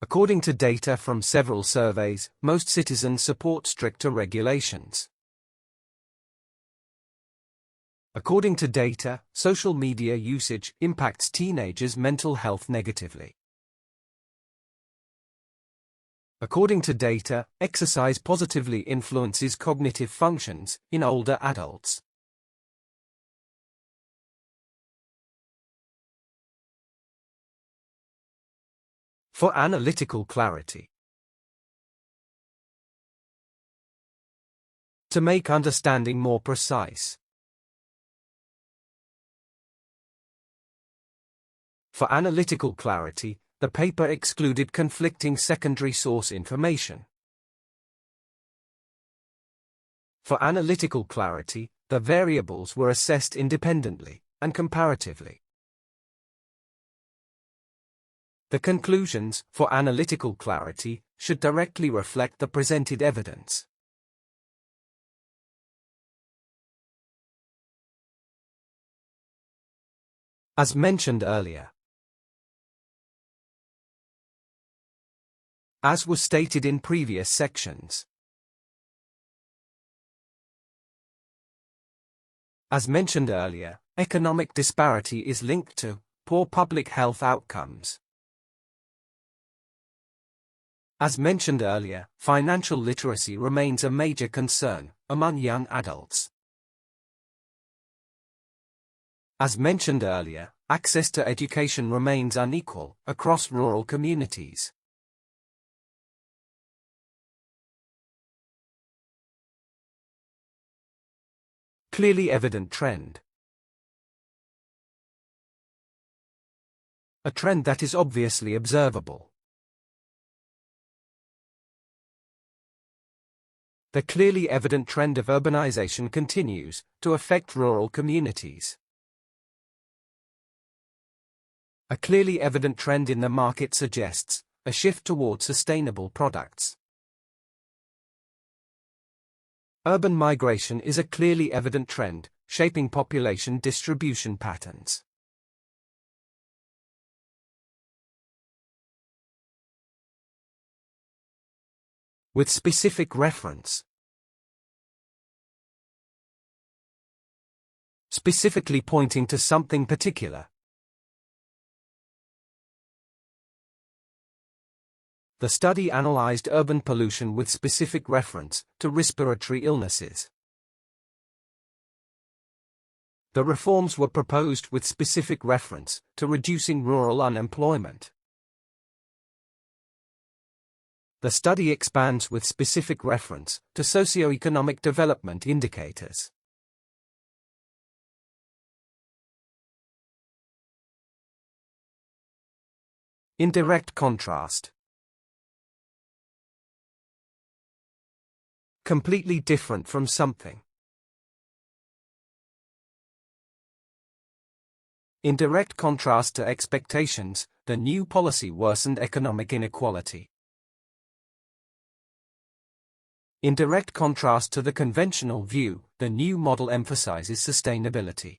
A: According to data from several surveys, most citizens support stricter regulations. According to data, social media usage impacts teenagers' mental health negatively. According to data, exercise positively influences cognitive functions in older adults. For analytical clarity. To make understanding more precise. For analytical clarity, the paper excluded conflicting secondary source information. For analytical clarity, the variables were assessed independently and comparatively. The conclusions, for analytical clarity, should directly reflect the presented evidence. As mentioned earlier. As was stated in previous sections. As mentioned earlier, economic disparity is linked to poor public health outcomes. As mentioned earlier, financial literacy remains a major concern among young adults. As mentioned earlier, access to education remains unequal across rural communities. Clearly evident trend. A trend that is obviously observable. The clearly evident trend of urbanization continues to affect rural communities. A clearly evident trend in the market suggests a shift towards sustainable products. Urban migration is a clearly evident trend, shaping population distribution patterns. With specific reference. Specifically pointing to something particular. The study analyzed urban pollution with specific reference to respiratory illnesses. The reforms were proposed with specific reference to reducing rural unemployment. The study expands with specific reference to socio-economic development indicators. In direct contrast. Completely different from something. In direct contrast to expectations, the new policy worsened economic inequality. In direct contrast to the conventional view, the new model emphasizes sustainability.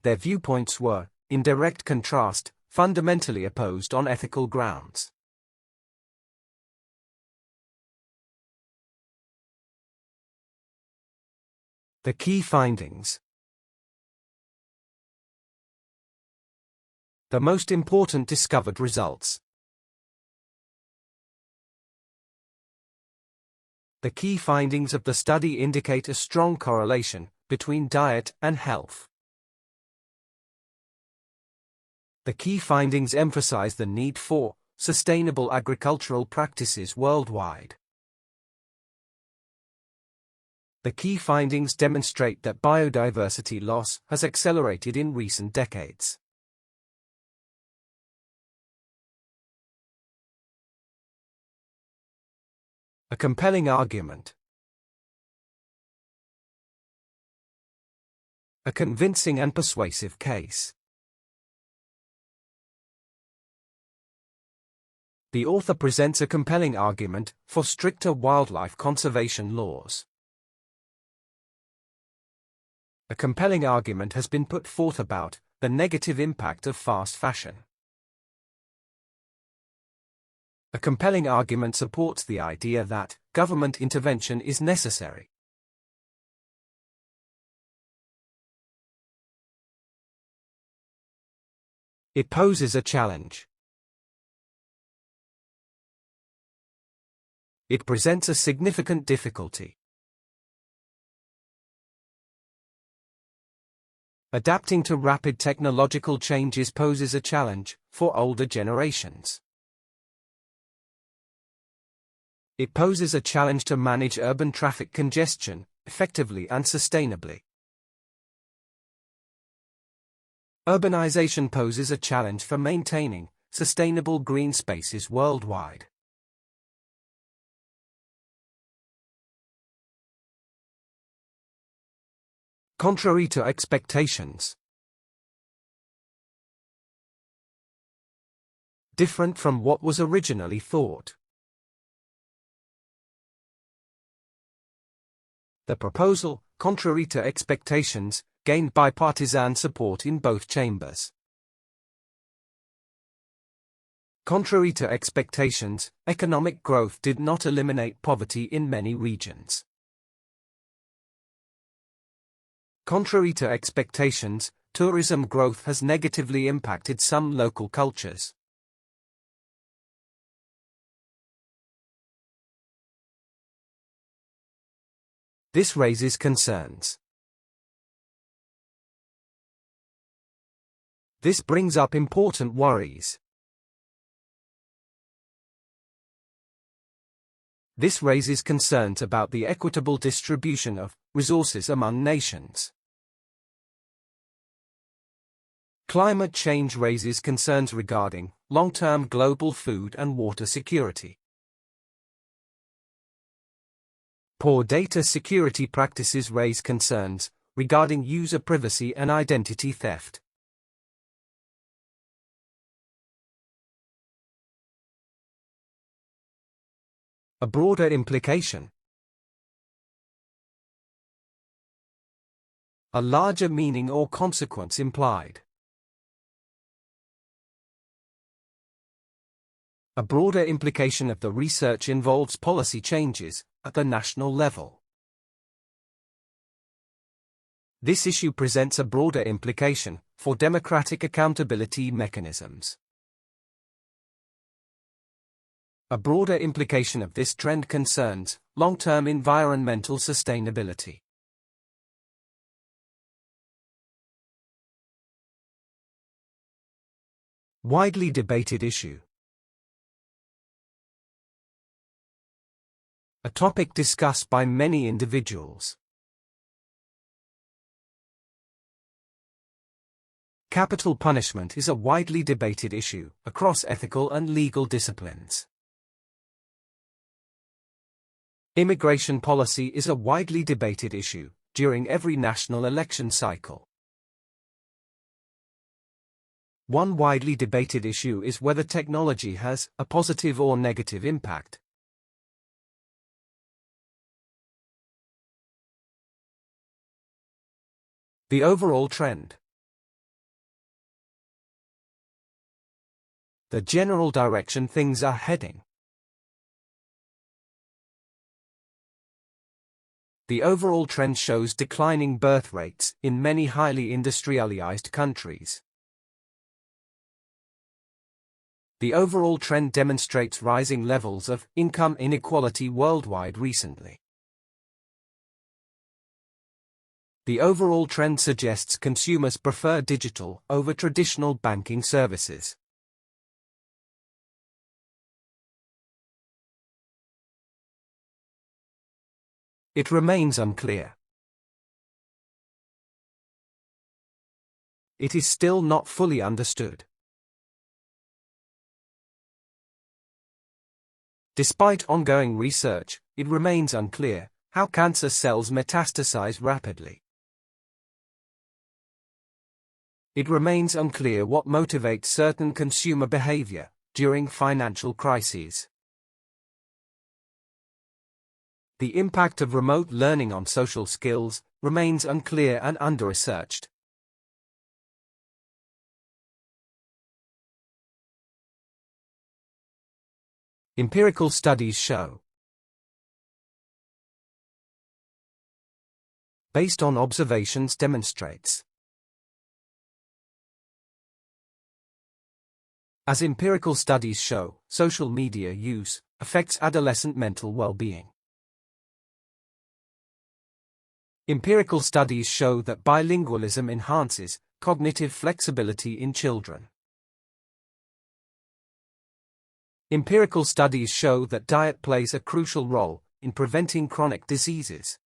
A: Their viewpoints were, in direct contrast, fundamentally opposed on ethical grounds. The key findings. The most important discovered results. The key findings of the study indicate a strong correlation between diet and health. The key findings emphasize the need for sustainable agricultural practices worldwide. The key findings demonstrate that biodiversity loss has accelerated in recent decades. A compelling argument. A convincing and persuasive case. The author presents a compelling argument for stricter wildlife conservation laws. A compelling argument has been put forth about the negative impact of fast fashion. A compelling argument supports the idea that government intervention is necessary. It poses a challenge. It presents a significant difficulty. Adapting to rapid technological changes poses a challenge for older generations. It poses a challenge to manage urban traffic congestion effectively and sustainably. Urbanization poses a challenge for maintaining sustainable green spaces worldwide. Contrary to expectations. Different from what was originally thought. The proposal, contrary to expectations, gained bipartisan support in both chambers. Contrary to expectations, economic growth did not eliminate poverty in many regions. Contrary to expectations, tourism growth has negatively impacted some local cultures. This raises concerns. This brings up important worries. This raises concerns about the equitable distribution of resources among nations. Climate change raises concerns regarding long-term global food and water security. Poor data security practices raise concerns regarding user privacy and identity theft. A broader implication. A larger meaning or consequence implied. A broader implication of the research involves policy changes at the national level. This issue presents a broader implication for democratic accountability mechanisms. A broader implication of this trend concerns long-term environmental sustainability. Widely debated issue. A topic discussed by many individuals. Capital punishment is a widely debated issue across ethical and legal disciplines. Immigration policy is a widely debated issue during every national election cycle. One widely debated issue is whether technology has a positive or negative impact. The overall trend. The general direction things are heading. The overall trend shows declining birth rates in many highly industrialized countries. The overall trend demonstrates rising levels of income inequality worldwide recently. The overall trend suggests consumers prefer digital over traditional banking services. It remains unclear. It is still not fully understood. Despite ongoing research, it remains unclear how cancer cells metastasize rapidly. It remains unclear what motivates certain consumer behavior during financial crises. The impact of remote learning on social skills remains unclear and under-researched. Empirical studies show. Based on observations demonstrates. As empirical studies show, social media use affects adolescent mental well-being. Empirical studies show that bilingualism enhances cognitive flexibility in children. Empirical studies show that diet plays a crucial role in preventing chronic diseases.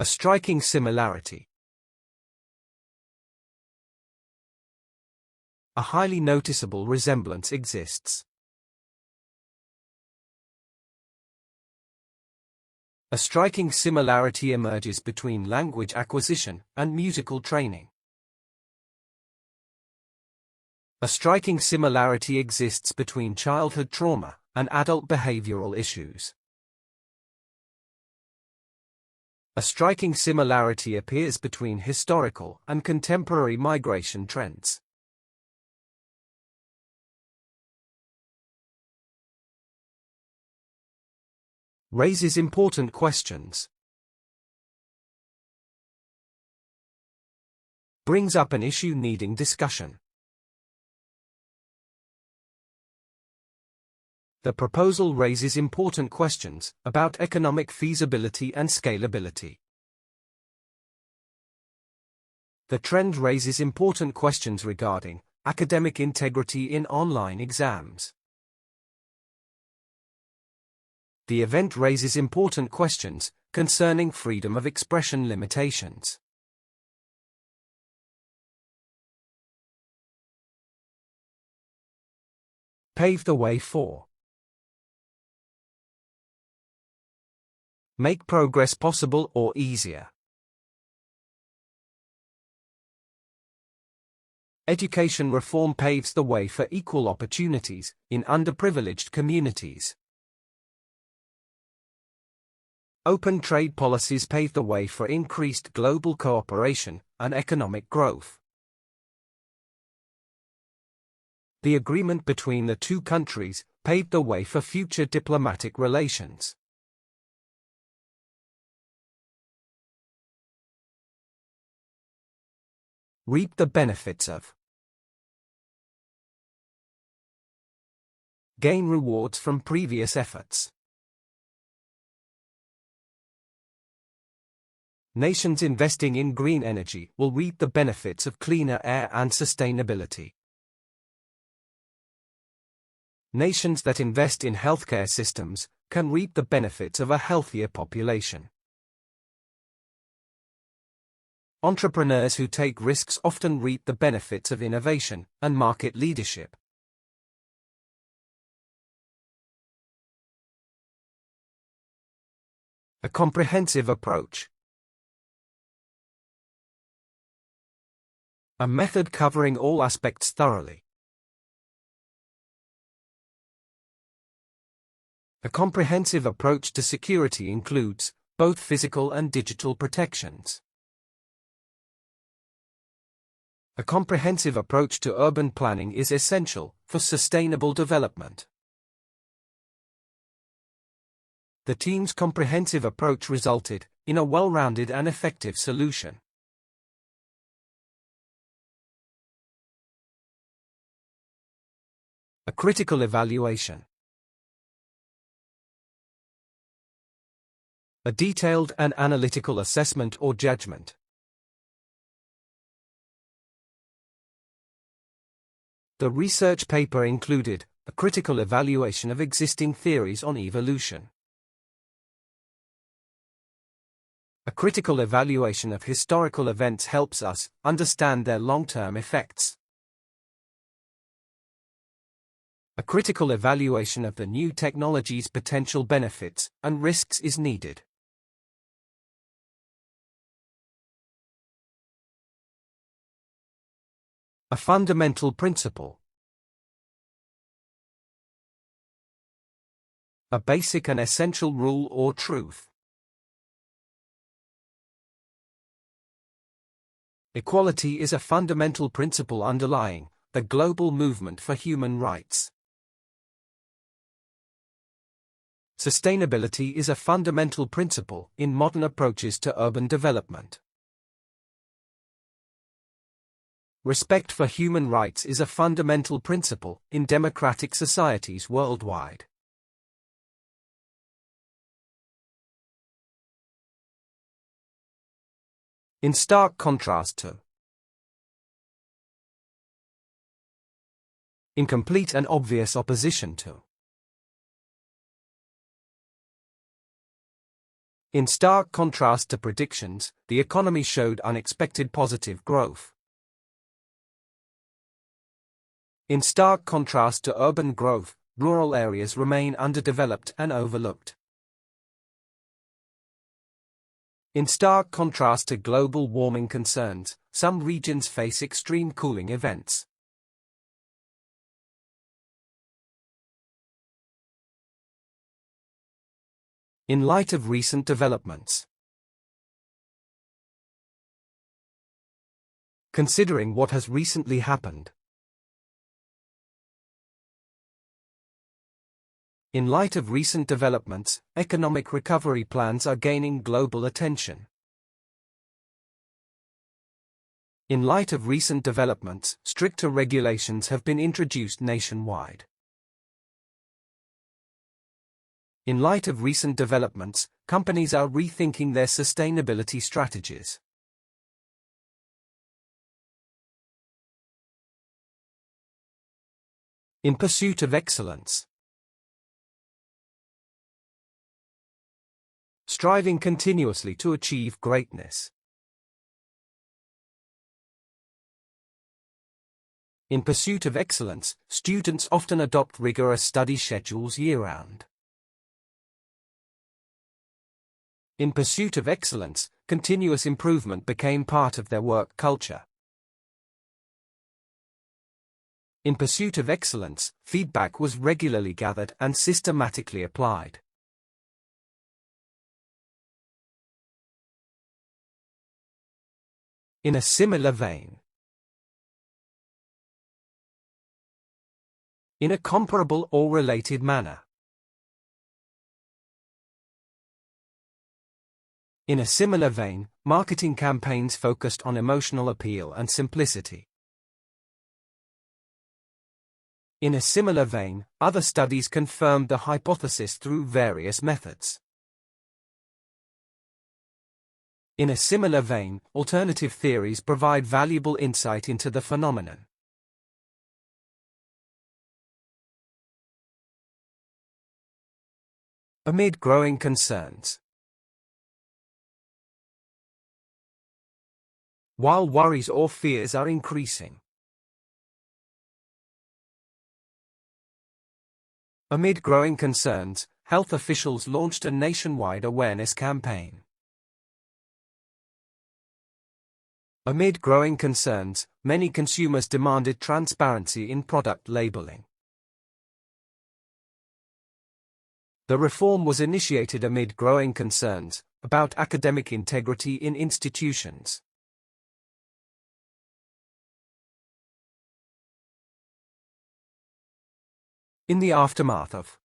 A: A striking similarity. A highly noticeable resemblance exists. A striking similarity emerges between language acquisition and musical training. A striking similarity exists between childhood trauma and adult behavioral issues. A striking similarity appears between historical and contemporary migration trends. Raises important questions. Brings up an issue needing discussion. The proposal raises important questions about economic feasibility and scalability. The trend raises important questions regarding academic integrity in online exams. The event raises important questions concerning freedom of expression limitations. Pave the way for. Make progress possible or easier. Education reform paves the way for equal opportunities in underprivileged communities. Open trade policies pave the way for increased global cooperation and economic growth. The agreement between the two countries paved the way for future diplomatic relations. Reap the benefits of. Gain rewards from previous efforts. Nations investing in green energy will reap the benefits of cleaner air and sustainability. Nations that invest in healthcare systems can reap the benefits of a healthier population. Entrepreneurs who take risks often reap the benefits of innovation and market leadership. A comprehensive approach. A method covering all aspects thoroughly. A comprehensive approach to security includes both physical and digital protections. A comprehensive approach to urban planning is essential for sustainable development. The team's comprehensive approach resulted in a well-rounded and effective solution. A critical evaluation. A detailed and analytical assessment or judgment. The research paper included a critical evaluation of existing theories on evolution. A critical evaluation of historical events helps us understand their long-term effects. A critical evaluation of the new technology's potential benefits and risks is needed. A fundamental principle. A basic and essential rule or truth. Equality is a fundamental principle underlying the global movement for human rights. Sustainability is a fundamental principle in modern approaches to urban development. Respect for human rights is a fundamental principle in democratic societies worldwide. In stark contrast to, in complete and obvious opposition to, in stark contrast to predictions, the economy showed unexpected positive growth. In stark contrast to urban growth, rural areas remain underdeveloped and overlooked. In stark contrast to global warming concerns, some regions face extreme cooling events. In light of recent developments. Considering what has recently happened. In light of recent developments, economic recovery plans are gaining global attention. In light of recent developments, stricter regulations have been introduced nationwide. In light of recent developments, companies are rethinking their sustainability strategies. In pursuit of excellence. Striving continuously to achieve greatness. In pursuit of excellence, students often adopt rigorous study schedules year-round. In pursuit of excellence, continuous improvement became part of their work culture. In pursuit of excellence, feedback was regularly gathered and systematically applied. In a similar vein. In a comparable or related manner. In a similar vein, marketing campaigns focused on emotional appeal and simplicity. In a similar vein, other studies confirmed the hypothesis through various methods. In a similar vein, alternative theories provide valuable insight into the phenomenon. Amid growing concerns. While worries or fears are increasing. Amid growing concerns, health officials launched a nationwide awareness campaign. Amid growing concerns, many consumers demanded transparency in product labeling. The reform was initiated amid growing concerns about academic integrity in institutions. In the aftermath of.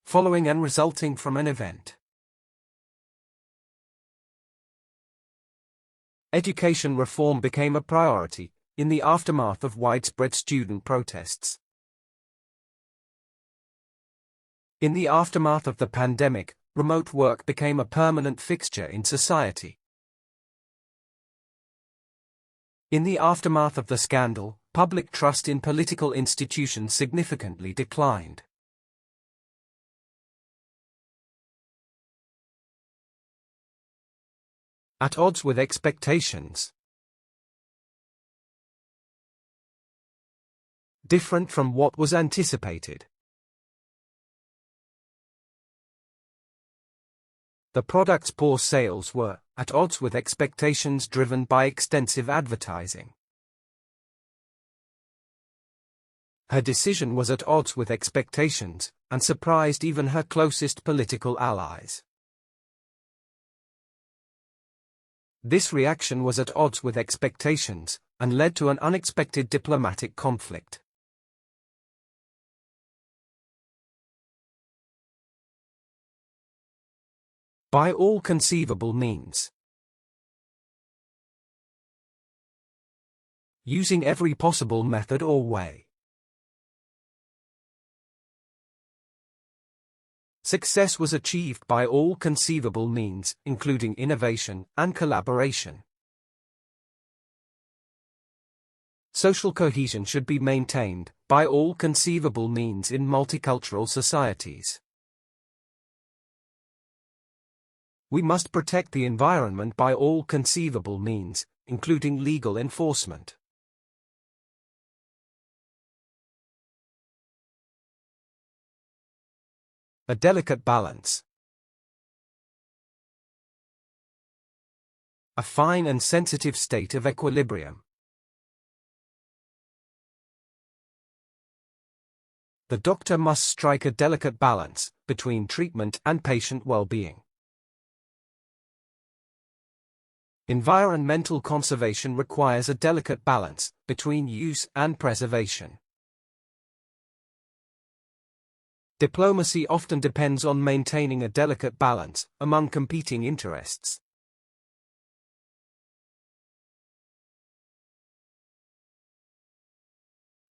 A: Following and resulting from an event. Education reform became a priority in the aftermath of widespread student protests. In the aftermath of the pandemic, remote work became a permanent fixture in society. In the aftermath of the scandal, public trust in political institutions significantly declined. At odds with expectations. different from what was anticipated. The product's poor sales were at odds with expectations driven by extensive advertising. Her decision was at odds with expectations, and surprised even her closest political allies. This reaction was at odds with expectations, and led to an unexpected diplomatic conflict. By all conceivable means. Using every possible method or way. Success was achieved by all conceivable means, including innovation and collaboration. Social cohesion should be maintained by all conceivable means in multicultural societies. We must protect the environment by all conceivable means, including legal enforcement. A delicate balance. A fine and sensitive state of equilibrium. The doctor must strike a delicate balance between treatment and patient well-being. Environmental conservation requires a delicate balance between use and preservation. Diplomacy often depends on maintaining a delicate balance among competing interests.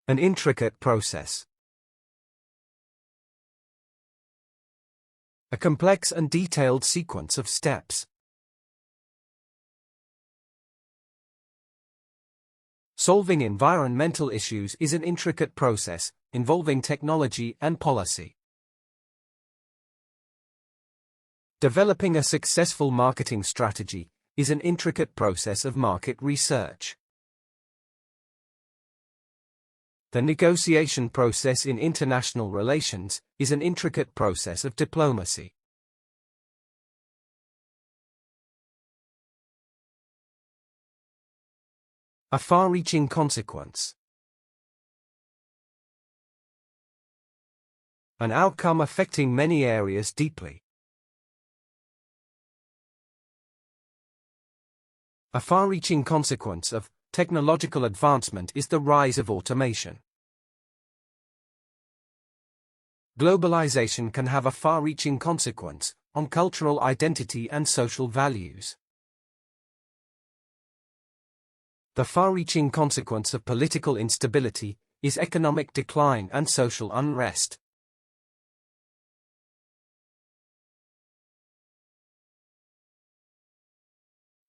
A: An intricate process. A complex and detailed sequence of steps. Solving environmental issues is an intricate process involving technology and policy. Developing a successful marketing strategy is an intricate process of market research. The negotiation process in international relations is an intricate process of diplomacy. A far-reaching consequence. An outcome affecting many areas deeply. A far-reaching consequence of technological advancement is the rise of automation. Globalization can have a far-reaching consequence on cultural identity and social values. The far-reaching consequence of political instability is economic decline and social unrest.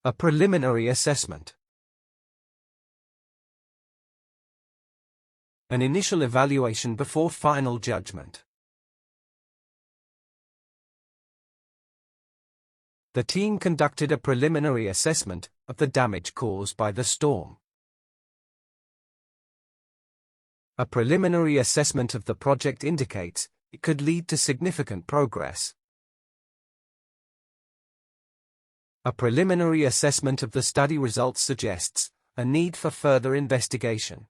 A: A preliminary assessment. An initial evaluation before final judgment. The team conducted a preliminary assessment of the damage caused by the storm. A preliminary assessment of the project indicates it could lead to significant progress. A preliminary assessment of the study results suggests a need for further investigation.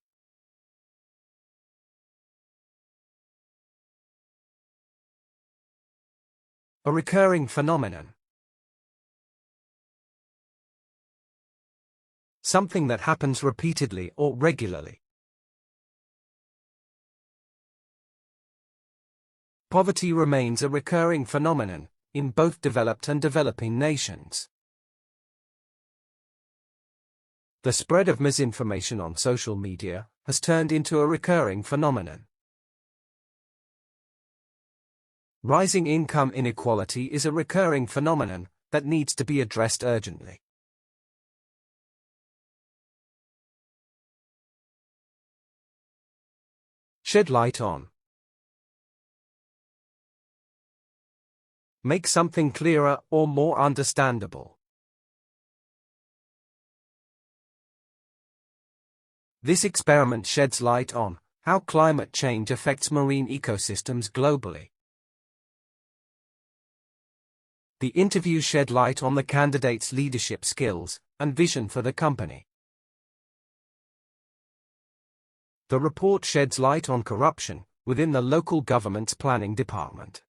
A: A recurring phenomenon. Something that happens repeatedly or regularly. Poverty remains a recurring phenomenon in both developed and developing nations. The spread of misinformation on social media has turned into a recurring phenomenon. Rising income inequality is a recurring phenomenon that needs to be addressed urgently. Shed light on. Make something clearer or more understandable. This experiment sheds light on How climate change affects marine ecosystems globally. The interview shed light on the candidate's leadership skills and vision for the company. The report sheds light on corruption within the local government's planning department.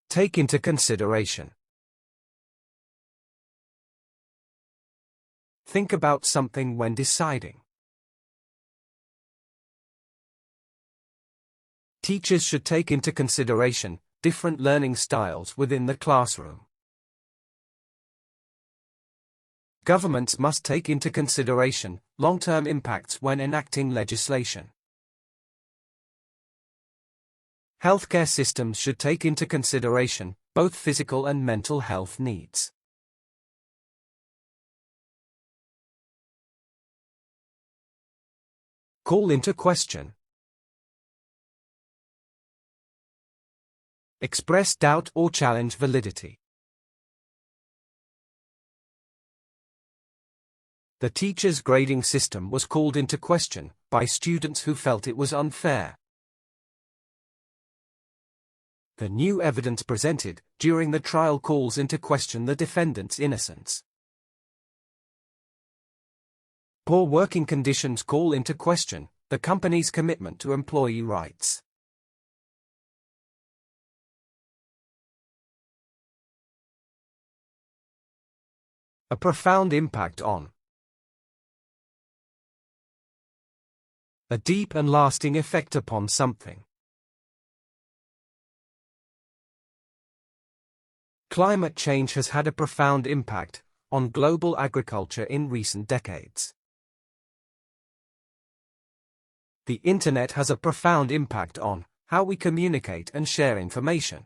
A: Take into consideration. Think about something when deciding. Teachers should take into consideration different learning styles within the classroom. Governments must take into consideration long-term impacts when enacting legislation. Healthcare systems should take into consideration both physical and mental health needs. Call into question. Express doubt or challenge validity. The teacher's grading system was called into question by students who felt it was unfair. The new evidence presented during the trial calls into question the defendant's innocence. Poor working conditions call into question the company's commitment to employee rights. A profound impact on. A deep and lasting effect upon something. Climate change has had a profound impact on global agriculture in recent decades. The Internet has a profound impact on how we communicate and share information.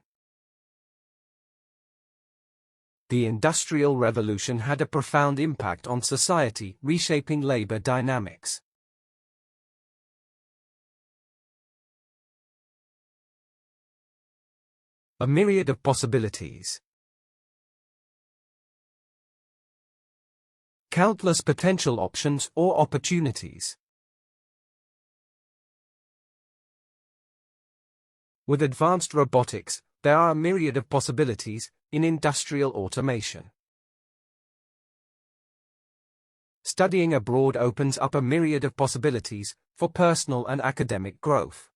A: The Industrial Revolution had a profound impact on society, reshaping labor dynamics. A myriad of possibilities. Countless potential options or opportunities. With advanced robotics, there are a myriad of possibilities in industrial automation. Studying abroad opens up a myriad of possibilities for personal and academic growth.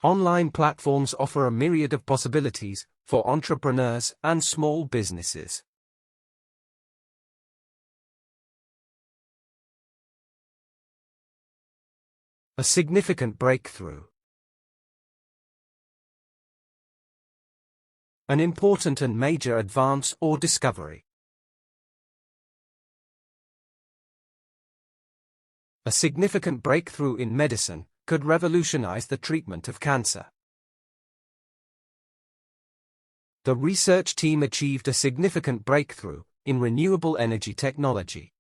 A: Online platforms offer a myriad of possibilities for entrepreneurs and small businesses. A significant breakthrough. An important and major advance or discovery. A significant breakthrough in medicine could revolutionize the treatment of cancer. The research team achieved a significant breakthrough in renewable energy technology.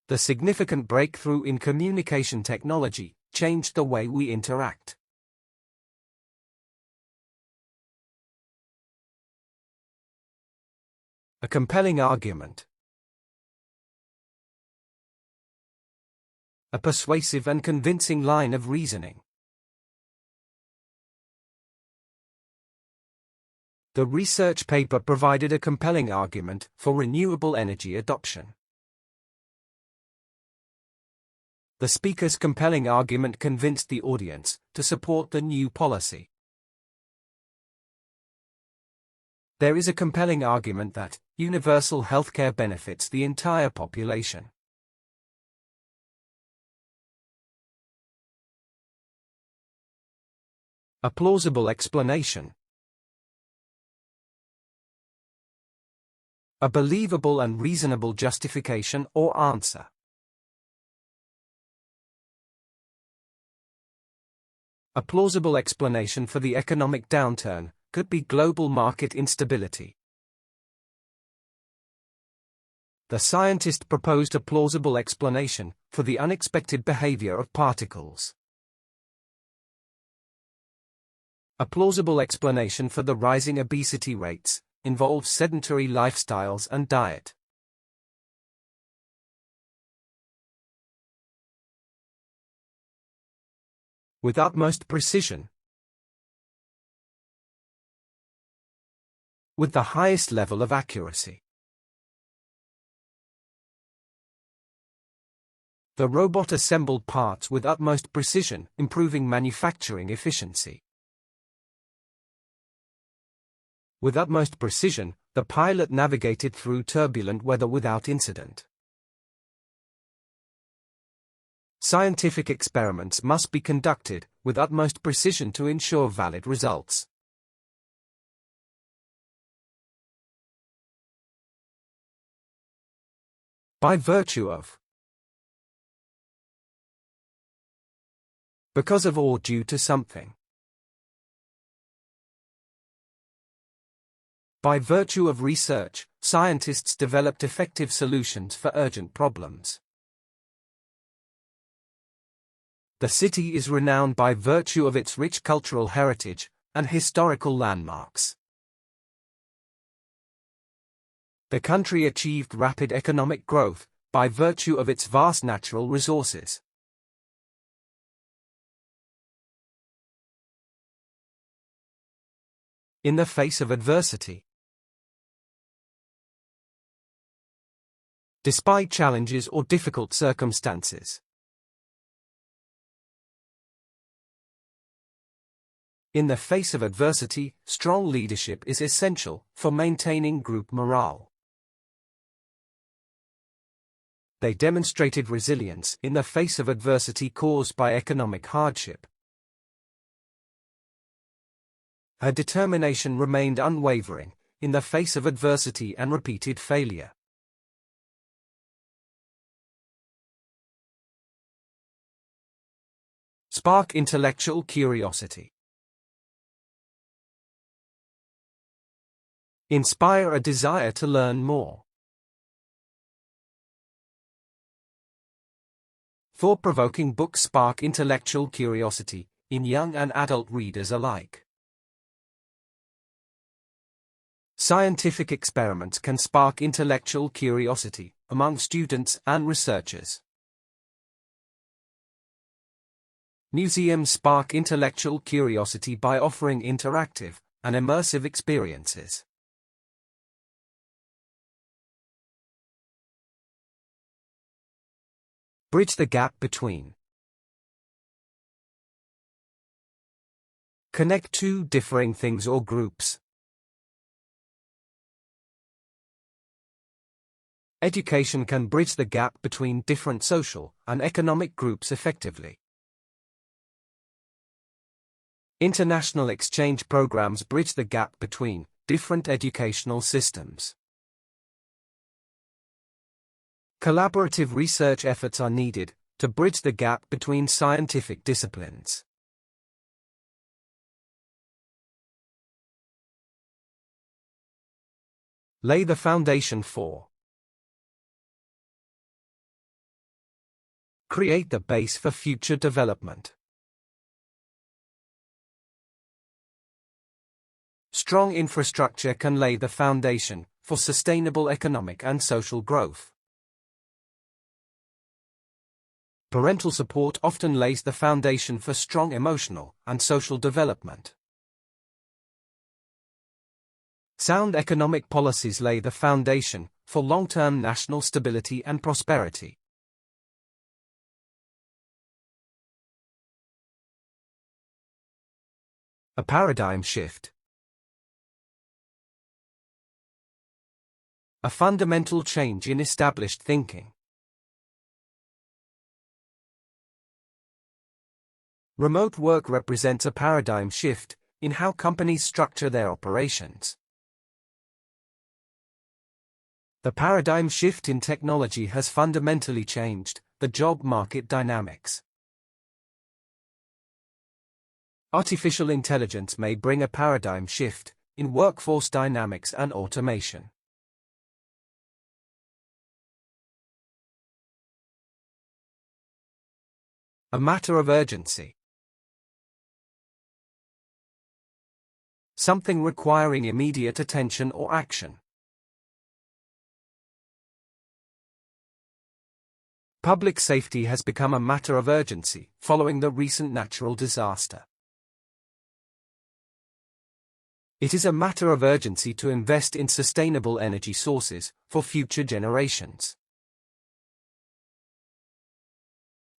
A: The significant breakthrough in communication technology changed the way we interact. A compelling argument. A persuasive and convincing line of reasoning. The research paper provided a compelling argument for renewable energy adoption. The speaker's compelling argument convinced the audience to support the new policy. There is a compelling argument that universal healthcare benefits the entire population. A plausible explanation. A believable and reasonable justification or answer. A plausible explanation for the economic downturn could be global market instability. The scientist proposed a plausible explanation for the unexpected behavior of particles. A plausible explanation for the rising obesity rates involves sedentary lifestyles and diet. With utmost precision. With the highest level of accuracy. The robot assembled parts with utmost precision, improving manufacturing efficiency. With utmost precision, the pilot navigated through turbulent weather without incident. Scientific experiments must be conducted with utmost precision to ensure valid results. By virtue of. Because of or due to something. By virtue of research, scientists developed effective solutions for urgent problems. The city is renowned by virtue of its rich cultural heritage and historical landmarks. The country achieved rapid economic growth by virtue of its vast natural resources. In the face of adversity. Despite challenges or difficult circumstances. In the face of adversity, strong leadership is essential for maintaining group morale. They demonstrated resilience in the face of adversity caused by economic hardship. Her determination remained unwavering in the face of adversity and repeated failure. Spark intellectual curiosity. Inspire a desire to learn more. Thought-provoking books spark intellectual curiosity in young and adult readers alike. Scientific experiments can spark intellectual curiosity among students and researchers. Museums spark intellectual curiosity by offering interactive and immersive experiences. Bridge the gap between. Connect two differing things or groups. Education can bridge the gap between different social and economic groups effectively. International exchange programs bridge the gap between different educational systems. Collaborative research efforts are needed to bridge the gap between scientific disciplines. Lay the foundation for. Create the base for future development. Strong infrastructure can lay the foundation for sustainable economic and social growth. Parental support often lays the foundation for strong emotional and social development. Sound economic policies lay the foundation for long-term national stability and prosperity. A paradigm shift. A fundamental change in established thinking. Remote work represents a paradigm shift in how companies structure their operations. The paradigm shift in technology has fundamentally changed the job market dynamics. Artificial intelligence may bring a paradigm shift in workforce dynamics and automation. A matter of urgency. something requiring immediate attention or action. Public safety has become a matter of urgency following the recent natural disaster. It is a matter of urgency to invest in sustainable energy sources for future generations.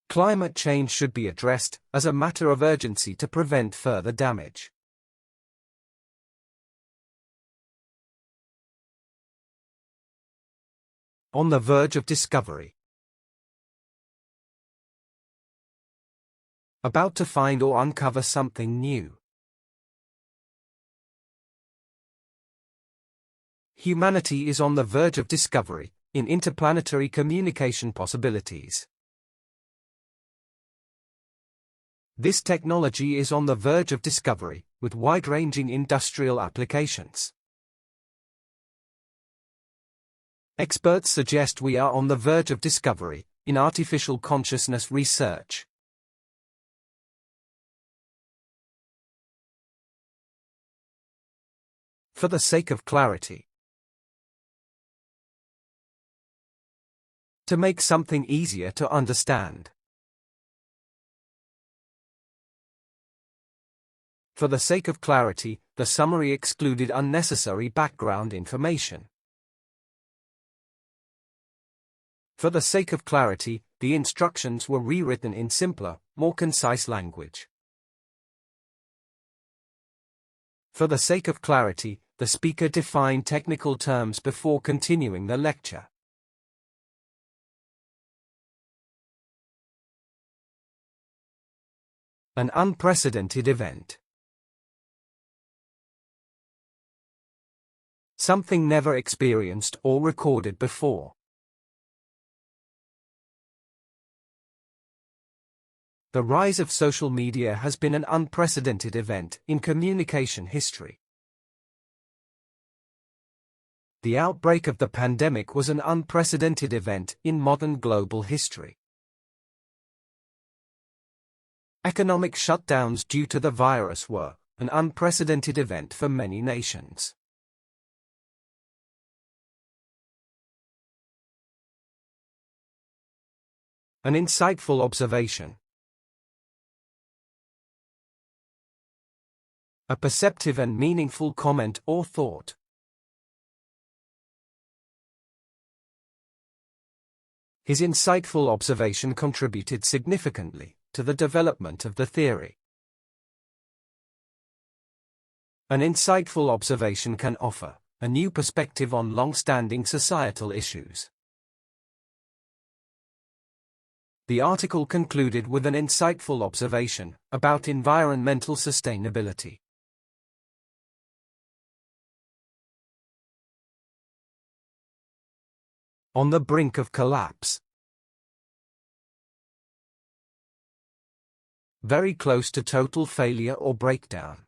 A: Climate change should be addressed as a matter of urgency to prevent further damage. On the verge of discovery. About to find or uncover something new. Humanity is on the verge of discovery in interplanetary communication possibilities. This technology is on the verge of discovery with wide-ranging industrial applications. Experts suggest we are on the verge of discovery in artificial consciousness research. For the sake of clarity. To make something easier to understand. For the sake of clarity, the summary excluded unnecessary background information. For the sake of clarity, the instructions were rewritten in simpler, more concise language. For the sake of clarity, the speaker defined technical terms before continuing the lecture. An unprecedented event. Something never experienced or recorded before. The rise of social media has been an unprecedented event in communication history. The outbreak of the pandemic was an unprecedented event in modern global history. Economic shutdowns due to the virus were an unprecedented event for many nations. An insightful observation. A perceptive and meaningful comment or thought. His insightful observation contributed significantly to the development of the theory. An insightful observation can offer a new perspective on long-standing societal issues. The article concluded with an insightful observation about environmental sustainability. On the brink of collapse. Very close to total failure or breakdown.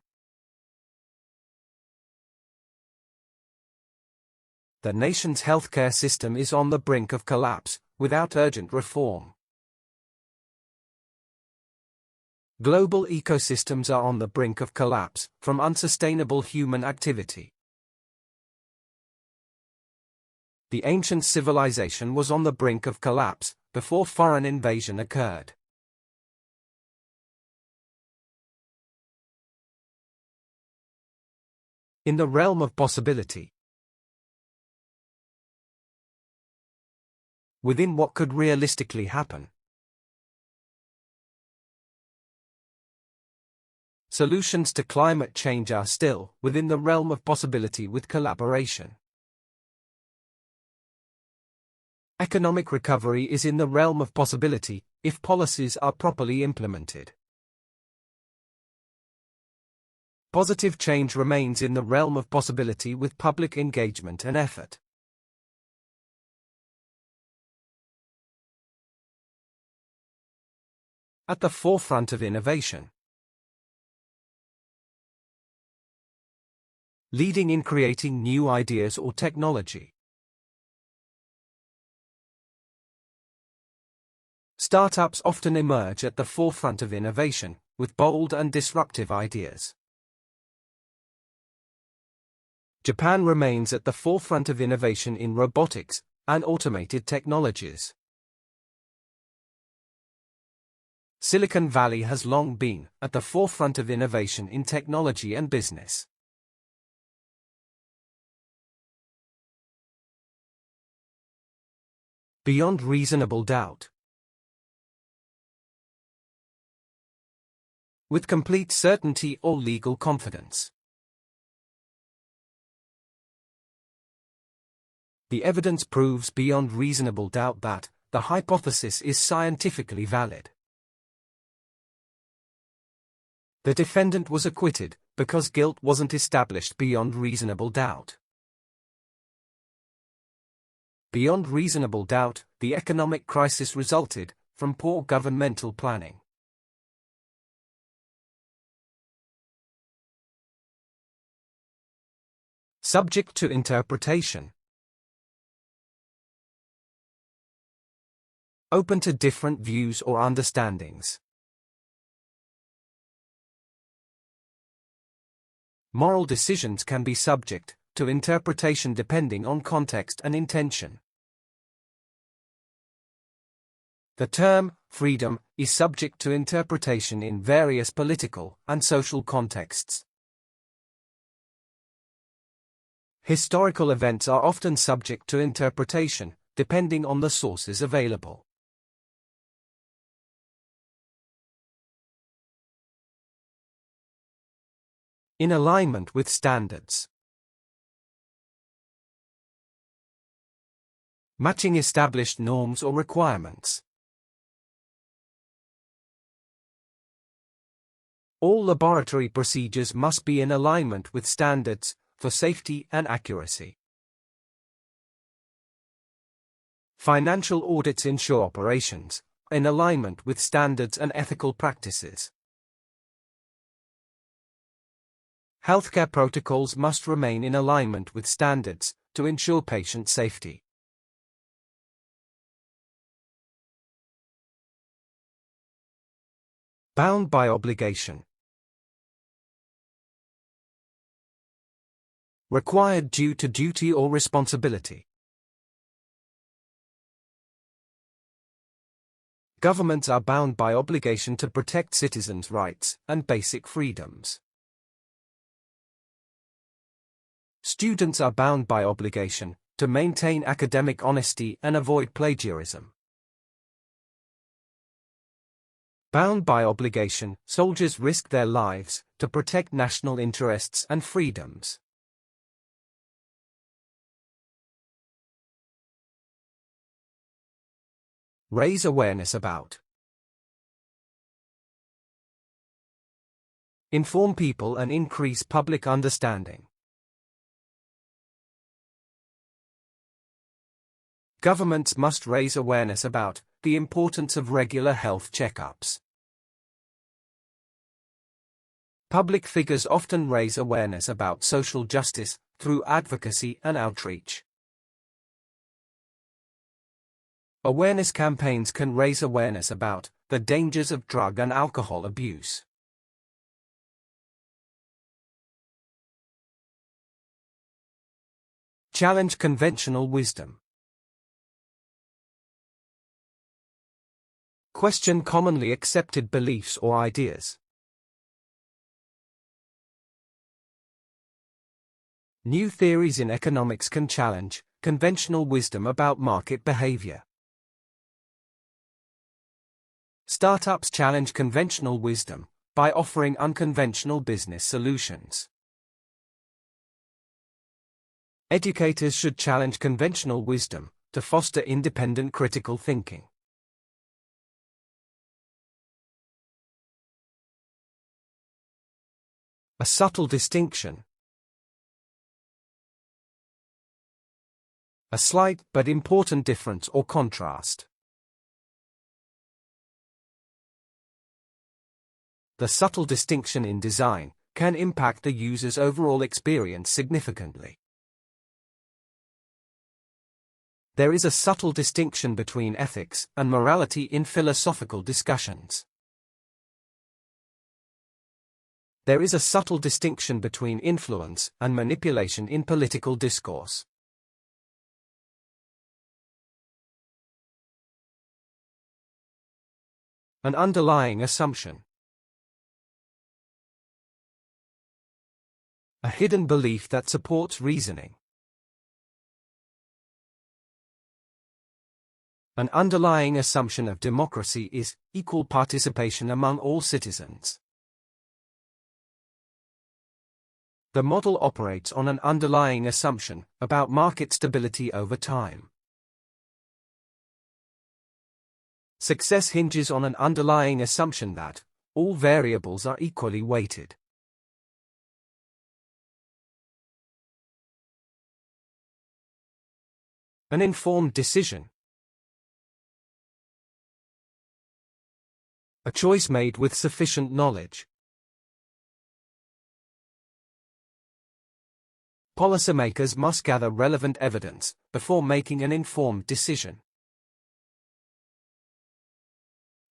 A: The nation's healthcare system is on the brink of collapse, without urgent reform. Global ecosystems are on the brink of collapse, from unsustainable human activity. The ancient civilization was on the brink of collapse, before foreign invasion occurred. In the realm of possibility. Within what could realistically happen. Solutions to climate change are still within the realm of possibility with collaboration. Economic recovery is in the realm of possibility if policies are properly implemented. Positive change remains in the realm of possibility with public engagement and effort. At the forefront of innovation. Leading in creating new ideas or technology. Startups often emerge at the forefront of innovation, with bold and disruptive ideas. Japan remains at the forefront of innovation in robotics and automated technologies. Silicon Valley has long been at the forefront of innovation in technology and business. Beyond reasonable doubt. With complete certainty or legal confidence. The evidence proves beyond reasonable doubt that the hypothesis is scientifically valid. The defendant was acquitted because guilt wasn't established beyond reasonable doubt. Beyond reasonable doubt, the economic crisis resulted from poor governmental planning. Subject to interpretation. Open to different views or understandings. Moral decisions can be subject to interpretation depending on context and intention. The term freedom is subject to interpretation in various political and social contexts. Historical events are often subject to interpretation, depending on the sources available. In alignment with standards. Matching established norms or requirements. All laboratory procedures must be in alignment with standards for safety and accuracy. Financial audits ensure operations in alignment with standards and ethical practices. Healthcare protocols must remain in alignment with standards to ensure patient safety. Bound by obligation. Required due to duty or responsibility. Governments are bound by obligation to protect citizens' rights and basic freedoms. Students are bound by obligation to maintain academic honesty and avoid plagiarism. Bound by obligation, soldiers risk their lives to protect national interests and freedoms. Raise awareness about. Inform people and increase public understanding. Governments must raise awareness about the importance of regular health checkups. Public figures often raise awareness about social justice through advocacy and outreach. Awareness campaigns can raise awareness about the dangers of drug and alcohol abuse. Challenge conventional wisdom. Question commonly accepted beliefs or ideas. New theories in economics can challenge conventional wisdom about market behavior. Startups challenge conventional wisdom by offering unconventional business solutions. Educators should challenge conventional wisdom to foster independent critical thinking. A subtle distinction. A slight but important difference or contrast. The subtle distinction in design can impact the user's overall experience significantly. There is a subtle distinction between ethics and morality in philosophical discussions. There is a subtle distinction between influence and manipulation in political discourse. An underlying assumption. A hidden belief that supports reasoning. An underlying assumption of democracy is equal participation among all citizens. The model operates on an underlying assumption about market stability over time. Success hinges on an underlying assumption that all variables are equally weighted. An informed decision. A choice made with sufficient knowledge. Policymakers must gather relevant evidence before making an informed decision.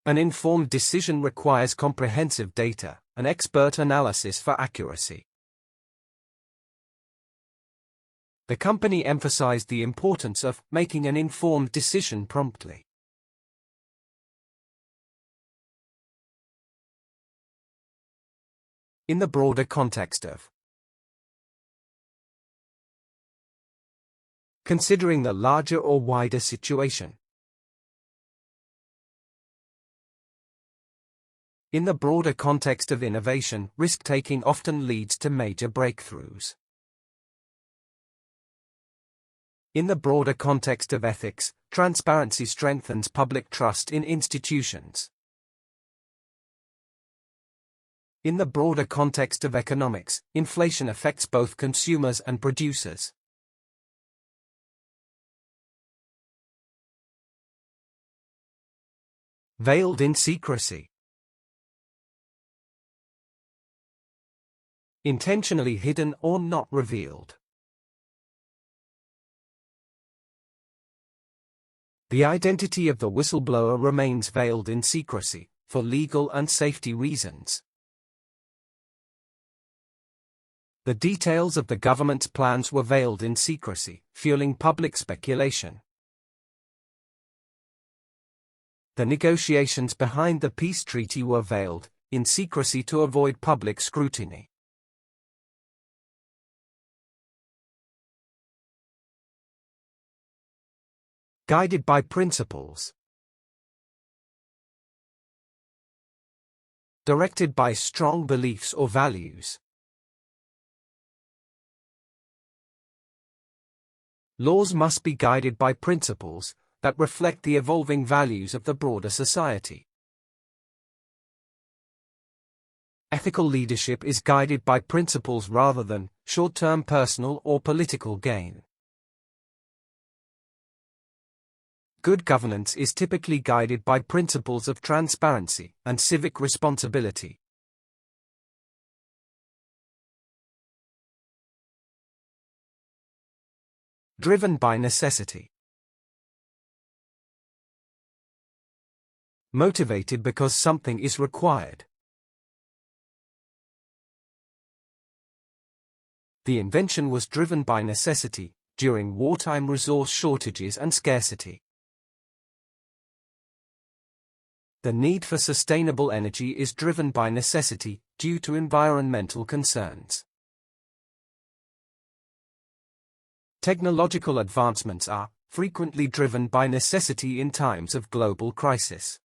A: An informed decision requires comprehensive data and expert analysis for accuracy. The company emphasized the importance of making an informed decision promptly. In the broader context of considering the larger or wider situation. In the broader context of innovation, risk-taking often leads to major breakthroughs. In the broader context of ethics, transparency strengthens public trust in institutions. In the broader context of economics, inflation affects both consumers and producers. Veiled in secrecy. Intentionally hidden or not revealed. The identity of the whistleblower remains veiled in secrecy, for legal and safety reasons. The details of the government's plans were veiled in secrecy, fueling public speculation. The negotiations behind the peace treaty were veiled in secrecy to avoid public scrutiny. Guided by principles. Directed by strong beliefs or values. Laws must be guided by principles that reflect the evolving values of the broader society. Ethical leadership is guided by principles rather than short-term personal or political gain. Good governance is typically guided by principles of transparency and civic responsibility. Driven by necessity. Motivated because something is required. The invention was driven by necessity during wartime resource shortages and scarcity. The need for sustainable energy is driven by necessity due to environmental concerns. Technological advancements are frequently driven by necessity in times of global crisis.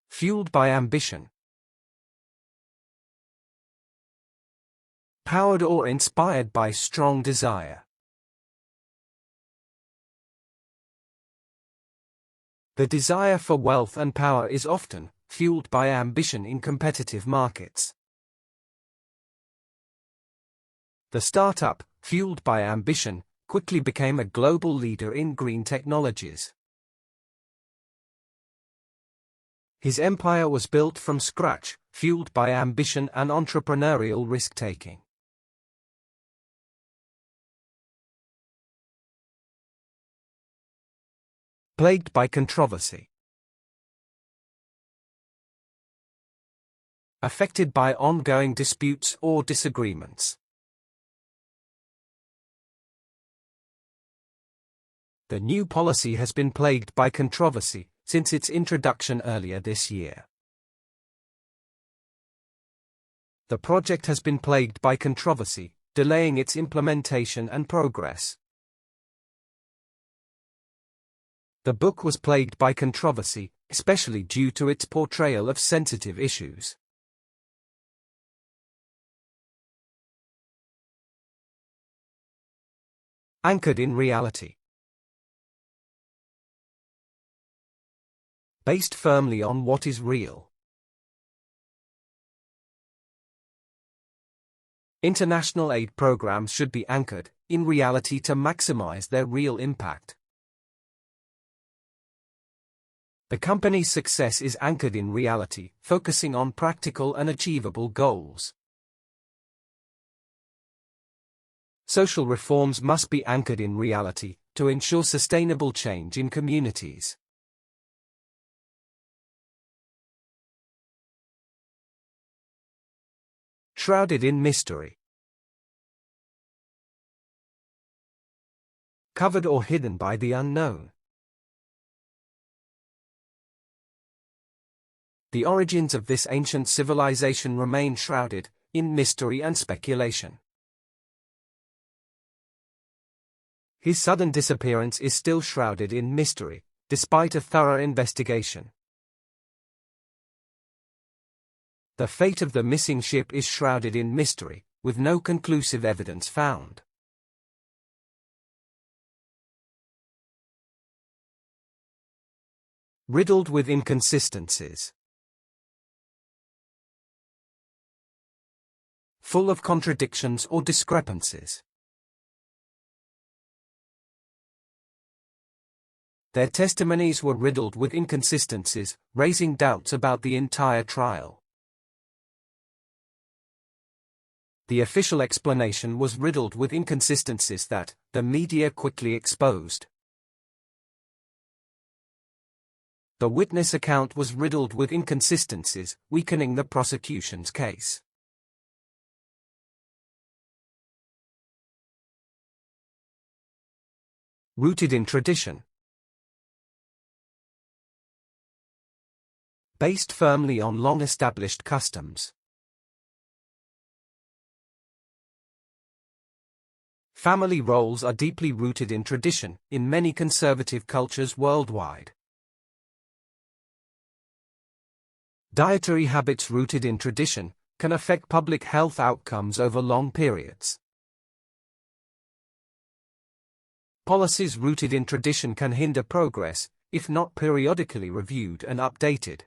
A: Fueled by ambition. Powered or inspired by strong desire. The desire for wealth and power is often fueled by ambition in competitive markets. The startup, fueled by ambition, quickly became a global leader in green technologies. His empire was built from scratch, fueled by ambition and entrepreneurial risk-taking. Plagued by controversy. Affected by ongoing disputes or disagreements. The new policy has been plagued by controversy since its introduction earlier this year. The project has been plagued by controversy, delaying its implementation and progress. The book was plagued by controversy, especially due to its portrayal of sensitive issues. Anchored in reality. Based firmly on what is real. International aid programs should be anchored in reality to maximize their real impact. The company's success is anchored in reality, focusing on practical and achievable goals. Social reforms must be anchored in reality to ensure sustainable change in communities. Shrouded in mystery. Covered or hidden by the unknown. The origins of this ancient civilization remain shrouded in mystery and speculation. His sudden disappearance is still shrouded in mystery, despite a thorough investigation. The fate of the missing ship is shrouded in mystery, with no conclusive evidence found. Riddled with inconsistencies. Full of contradictions or discrepancies. Their testimonies were riddled with inconsistencies, raising doubts about the entire trial. The official explanation was riddled with inconsistencies that the media quickly exposed. The witness account was riddled with inconsistencies, weakening the prosecution's case. Rooted in tradition. Based firmly on long-established customs. Family roles are deeply rooted in tradition in many conservative cultures worldwide. Dietary habits rooted in tradition can affect public health outcomes over long periods. Policies rooted in tradition can hinder progress if not periodically reviewed and updated.